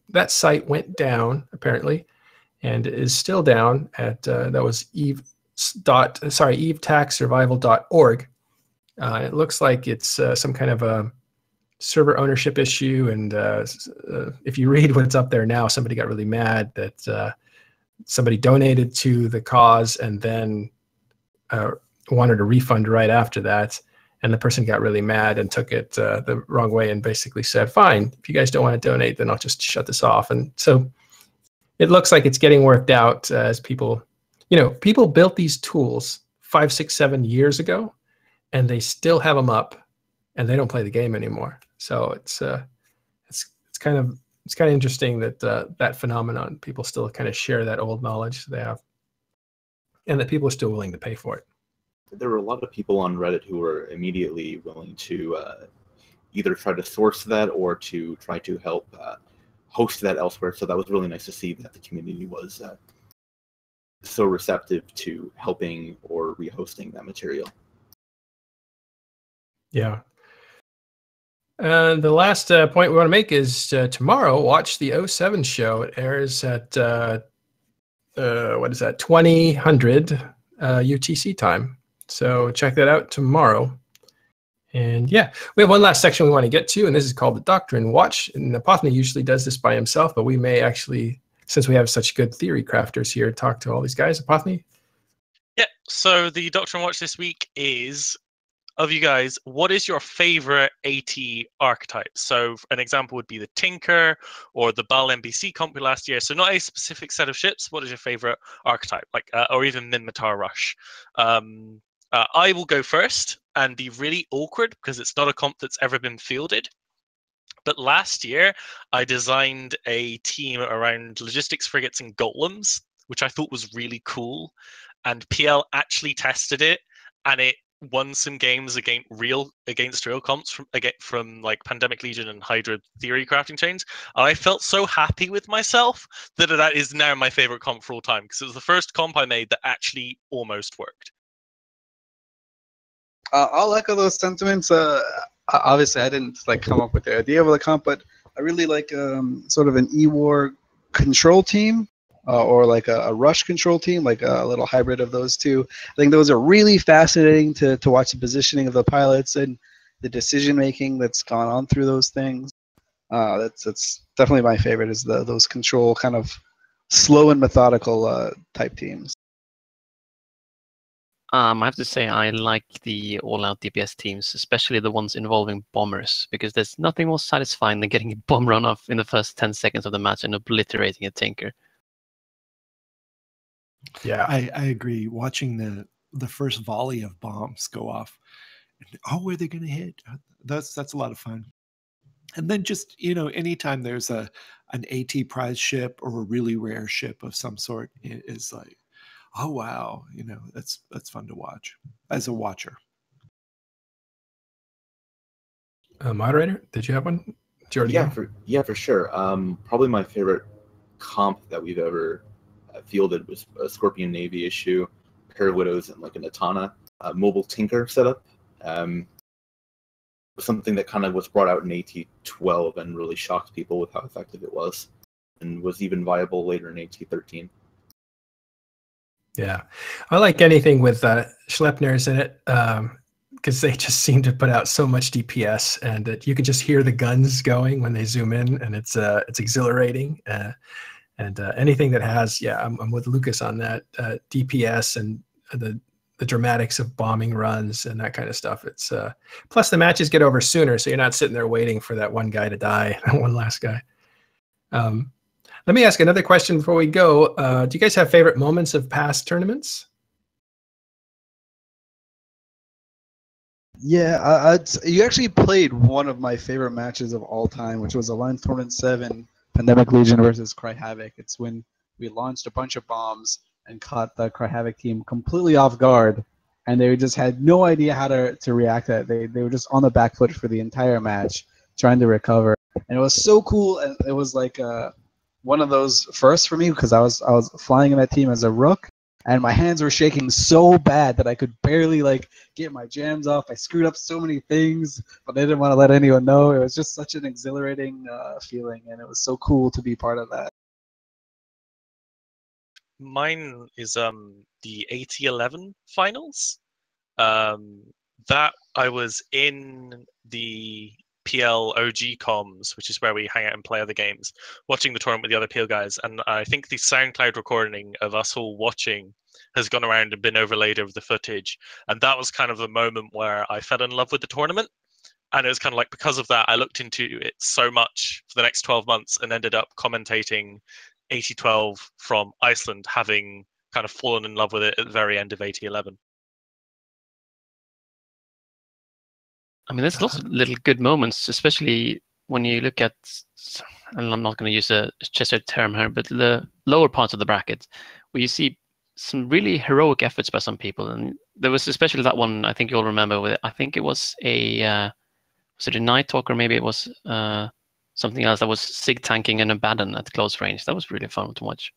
That site went down apparently, and is still down at that was evetaxsurvival.org. It looks like it's some kind of a server ownership issue, and if you read what's up there now, somebody got really mad that somebody donated to the cause and then wanted a refund right after that, and the person got really mad and took it the wrong way and basically said, fine, if you guys don't want to donate, then I'll just shut this off. And so it looks like it's getting worked out as people built these tools 5, 6, 7 years ago, and they still have them up, and they don't play the game anymore. So it's kind of interesting that that phenomenon, people still kind of share that old knowledge they have, and that people are still willing to pay for it. There were a lot of people on Reddit who were immediately willing to either try to source that or to try to help host that elsewhere. So that was really nice to see that the community was so receptive to helping or rehosting that material. Yeah. The last point we want to make is tomorrow, watch the 07 show. It airs at 2000 UTC time. So check that out tomorrow. And yeah, we have one last section we want to get to, and this is called the Doctrine Watch. And Apothony usually does this by himself, but we may actually, since we have such good theory crafters here, talk to all these guys. Apothony? Yeah, so the Doctrine Watch this week is, of you guys, what is your favorite AT archetype? So an example would be the Tinker or the Bal NBC comp last year. So not a specific set of ships. What is your favorite archetype? Like, or even Minmatar Rush. I will go first and be really awkward because it's not a comp that's ever been fielded. But last year, I designed a team around logistics frigates and golems, which I thought was really cool. And PL actually tested it, and it won some games against real comps from like Pandemic Legion and Hydra Theory crafting chains. And I felt so happy with myself that is now my favorite comp for all time, because it was the first comp I made that actually almost worked. I'll echo those sentiments. Obviously, I didn't like come up with the idea of the comp, but I really like sort of an E-War control team. Or like a rush control team, like a little hybrid of those two. I think those are really fascinating to watch the positioning of the pilots and the decision making that's gone on through those things. That's definitely my favorite, is those control kind of slow and methodical type teams. I have to say I like the all-out DPS teams, especially the ones involving bombers, because there's nothing more satisfying than getting a bomb run off in the first 10 seconds of the match and obliterating a Tinker. Yeah, I agree. Watching the first volley of bombs go off, where are they going to hit? That's a lot of fun. And then just, anytime there's an AT prize ship or a really rare ship of some sort, it is like, oh wow, that's fun to watch as a watcher. Moderator, did you have one? For sure. Probably my favorite comp that we've ever fielded was a Scorpion Navy issue, a pair of Widows, and like an Atana mobile Tinker setup. Something that kind of was brought out in AT12 and really shocked people with how effective it was, and was even viable later in AT13. Yeah, I like anything with Schleppners in it, because they just seem to put out so much DPS, and you can just hear the guns going when they zoom in, and it's exhilarating. And anything that has, I'm with Lucas on that, DPS and the dramatics of bombing runs and that kind of stuff. It's plus the matches get over sooner, so you're not sitting there waiting for that one guy to die, that one last guy. Let me ask another question before we go. Do you guys have favorite moments of past tournaments? Yeah, you actually played one of my favorite matches of all time, which was Alliance Tournament 7. Pandemic Legion versus Cry Havoc. It's when we launched a bunch of bombs and caught the Cry Havoc team completely off guard, and they just had no idea how to react to it. They were just on the back foot for the entire match, trying to recover. And it was so cool, and it was like one of those firsts for me, because I was flying in that team as a rook, and my hands were shaking so bad that I could barely get my jams off. I screwed up so many things, but I didn't want to let anyone know. It was just such an exhilarating feeling, and it was so cool to be part of that. Mine is the AT11 finals. That I was in the PL OG comms, which is where we hang out and play other games, watching the tournament with the other PL guys, and I think the SoundCloud recording of us all watching has gone around and been overlaid over the footage, and that was kind of the moment where I fell in love with the tournament. And it was kind of like, because of that, I looked into it so much for the next 12 months and ended up commentating AT12 from Iceland, having kind of fallen in love with it at the very end of AT11. I mean, there's lots of little good moments, especially when you look at, and I'm not going to use a Chester term here, but the lower parts of the bracket, where you see some really heroic efforts by some people. And there was especially that one, I think you'll remember, with I think it was was it a Night Talk, or maybe it was something else that was sig tanking an Abaddon at close range. That was really fun to watch.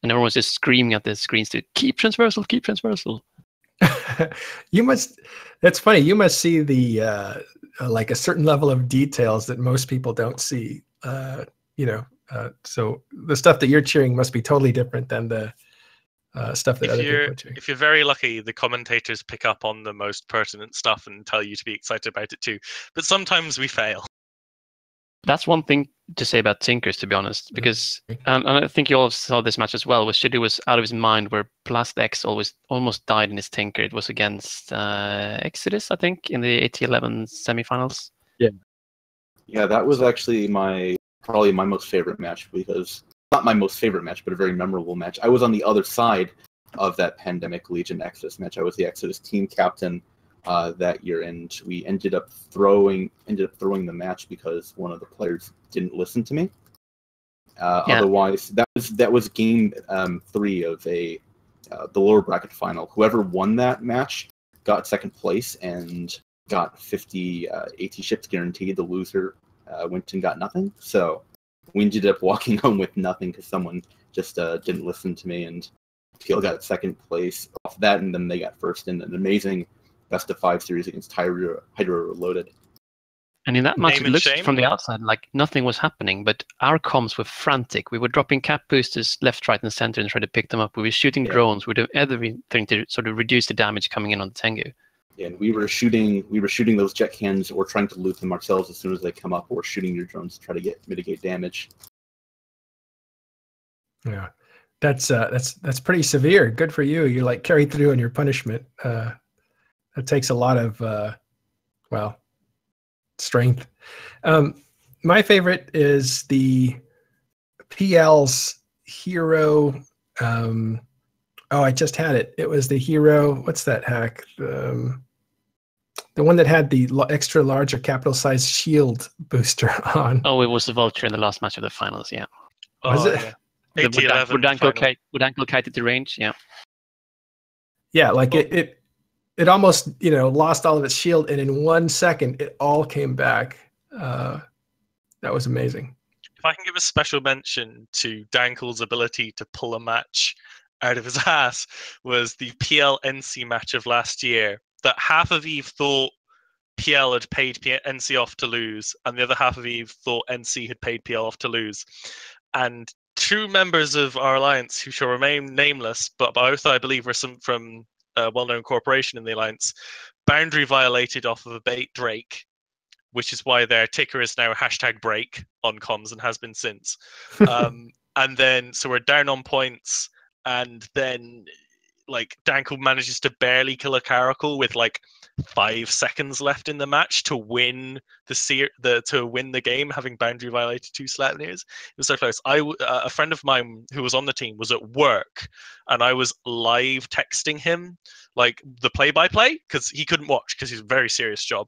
And everyone was just screaming at the screens to keep transversal, keep transversal. That's funny. You must see the like a certain level of details that most people don't see. So the stuff that you're cheering must be totally different than the stuff that other people are cheering. If you're very lucky, the commentators pick up on the most pertinent stuff and tell you to be excited about it too. But sometimes we fail. That's one thing to say about Tinkers, to be honest, because and I think you all saw this match as well, where Shiddu was out of his mind, where Plast-X almost died in his Tinker. It was against Exodus, I think, in the AT11 semifinals. Yeah, that was actually probably my most favorite match, because not my most favorite match, but a very memorable match. I was on the other side of that Pandemic Legion Exodus match. I was the Exodus team captain, that year, and we ended up throwing the match because one of the players didn't listen to me. Otherwise, that was game 3 of the lower bracket final. Whoever won that match got second place and got 50 AT ships guaranteed. The loser went and got nothing. So we ended up walking home with nothing because someone just didn't listen to me, and PL got second place off that, and then they got first in an amazing best of 5 series against Hydra Reloaded. And in that match, Name it and looked shame? from the outside like nothing was happening, but our comms were frantic. We were dropping cap boosters left, right, and center and trying to pick them up. We were shooting drones. We were doing everything to sort of reduce the damage coming in on the Tengu. Yeah, and we were shooting those jet cans or trying to loot them ourselves as soon as they come up, or shooting your drones to try to mitigate damage. Yeah, that's pretty severe. Good for you. You're like carried through on your punishment. That takes a lot of strength. My favorite is the PL's hero. I just had it. It was the hero. What's that hack? The one that had the extra large or capital size shield booster on. Oh, it was the Vulture in the last match of the finals. Yeah. Was it? Yeah. The 80-11 would ankle kite to range. Yeah. Yeah, like it almost lost all of its shield, and in 1 second it all came back. That was amazing. If I can give a special mention to Dankel's ability to pull a match out of his ass, was the PL NC match of last year, that half of Eve thought PL had paid NC off to lose, and the other half of Eve thought NC had paid PL off to lose. And 2 members of our alliance, who shall remain nameless, but both I believe were some from a well-known corporation in the alliance, boundary violated off of a bait Drake, which is why their ticker is now #break on comms and has been since. And then so we're down on points, and then like Dankel manages to barely kill a Caracal with like 5 seconds left in the match to win the game, having boundary violated 2 Sleipnirs. It was so close. A friend of mine who was on the team was at work, and I was live texting him like the play-by-play because he couldn't watch because he's a very serious job.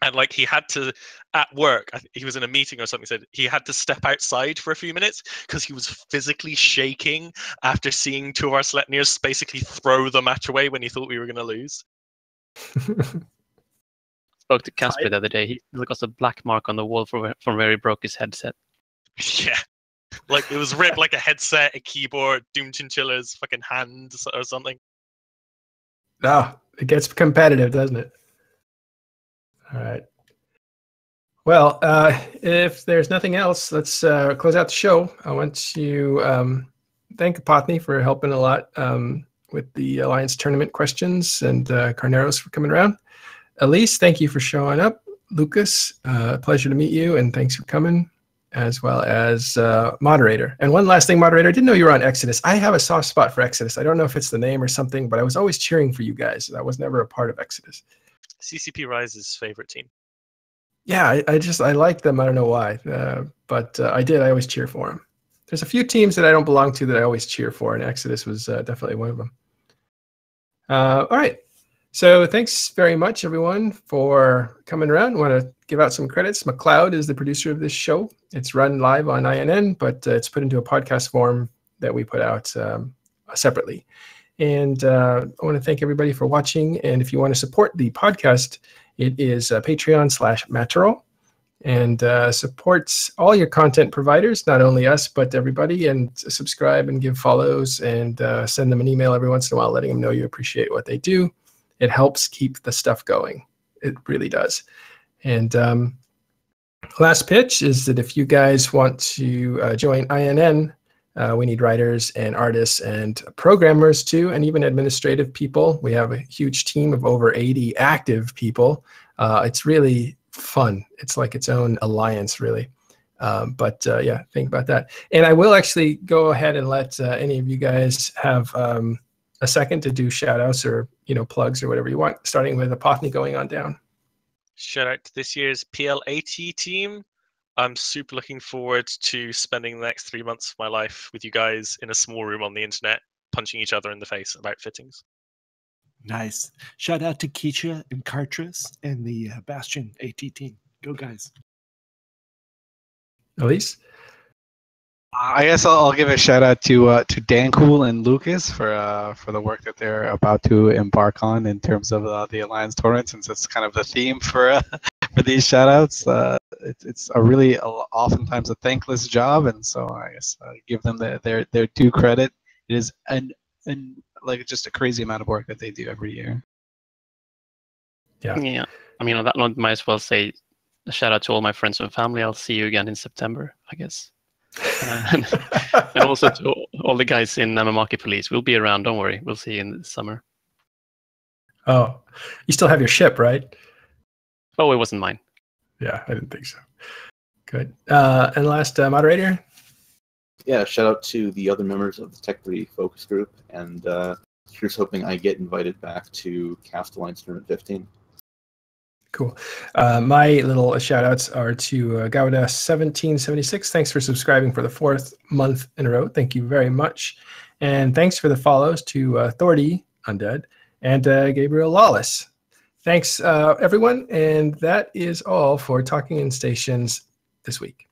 And like he had to, at work, he was in a meeting or something, said he had to step outside for a few minutes because he was physically shaking after seeing 2 of our Sleipnirs basically throw the match away when he thought we were going to lose. Spoke to Casper the other day. He got a black mark on the wall from where he broke his headset. Yeah. Like it was ripped like a headset, a keyboard, Doom Chinchilla's fucking hand or something. It gets competitive, doesn't it? All right. Well, if there's nothing else, let's close out the show. I want to thank Apothny for helping a lot with the Alliance tournament questions, and Carneros for coming around. Elise, thank you for showing up. Lucas, pleasure to meet you, and thanks for coming, as well as Moderator. And one last thing, Moderator, I didn't know you were on Exodus. I have a soft spot for Exodus. I don't know if it's the name or something, but I was always cheering for you guys. I was never a part of Exodus. CCP Rise's favorite team. Yeah, I like them. I don't know why, but I always cheer for them. There's a few teams that I don't belong to that I always cheer for, and Exodus was definitely one of them. All right. So thanks very much, everyone, for coming around. I want to give out some credits. McLeod is the producer of this show. It's run live on INN, but it's put into a podcast form that we put out separately. And I want to thank everybody for watching. And if you want to support the podcast, it is Patreon/Matterall, and supports all your content providers, not only us, but everybody. And subscribe and give follows, and send them an email every once in a while letting them know you appreciate what they do. It helps keep the stuff going. It really does. And last pitch is that if you guys want to join INN, we need writers and artists and programmers too, and even administrative people. We have a huge team of over 80 active people. It's really fun. It's like its own alliance, really. But yeah, think about that. And I will actually go ahead and let any of you guys have a second to do shout outs or plugs or whatever you want, starting with Apothny going on down. Shout out to this year's PL80 team. I'm super looking forward to spending the next 3 months of my life with you guys in a small room on the internet, punching each other in the face about fittings. Nice. Shout out to Keisha and Kartris and the Bastion AT team. Go, guys. Elise? I guess I'll give a shout out to Dancool and Lucas for the work that they're about to embark on in terms of the Alliance tournament, since it's kind of the theme for these shout outs. It's a really oftentimes a thankless job, and so I guess give them their due credit. It is like just a crazy amount of work that they do every year. Yeah. I mean, on that note, might as well say a shout out to all my friends and family. I'll see you again in September, I guess. And also to all the guys in Market Police. We'll be around, don't worry. We'll see you in the summer. Oh, you still have your ship, right? Oh, it wasn't mine. Yeah, I didn't think so. Good. And last moderator? Yeah, shout out to the other members of the Tech 3 focus group, and here's hoping I get invited back to Cast Alliance Tournament 15. Cool. My little shout outs are to Gauda1776. Thanks for subscribing for the 4th month in a row. Thank you very much. And thanks for the follows to Thordy Undead and Gabriel Lawless. Thanks, everyone. And that is all for Talking in Stations this week.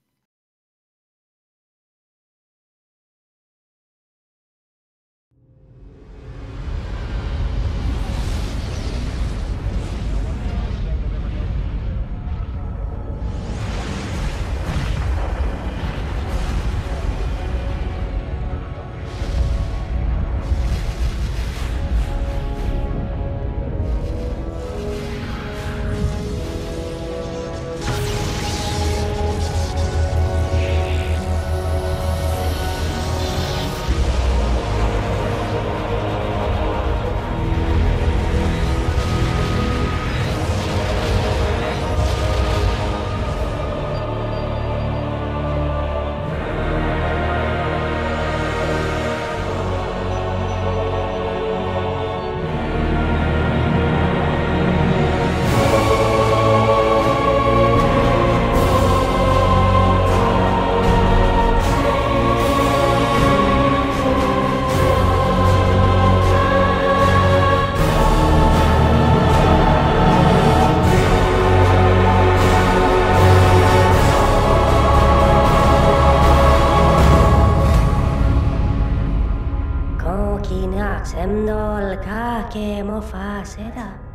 Semnol ka ke mo fa seda.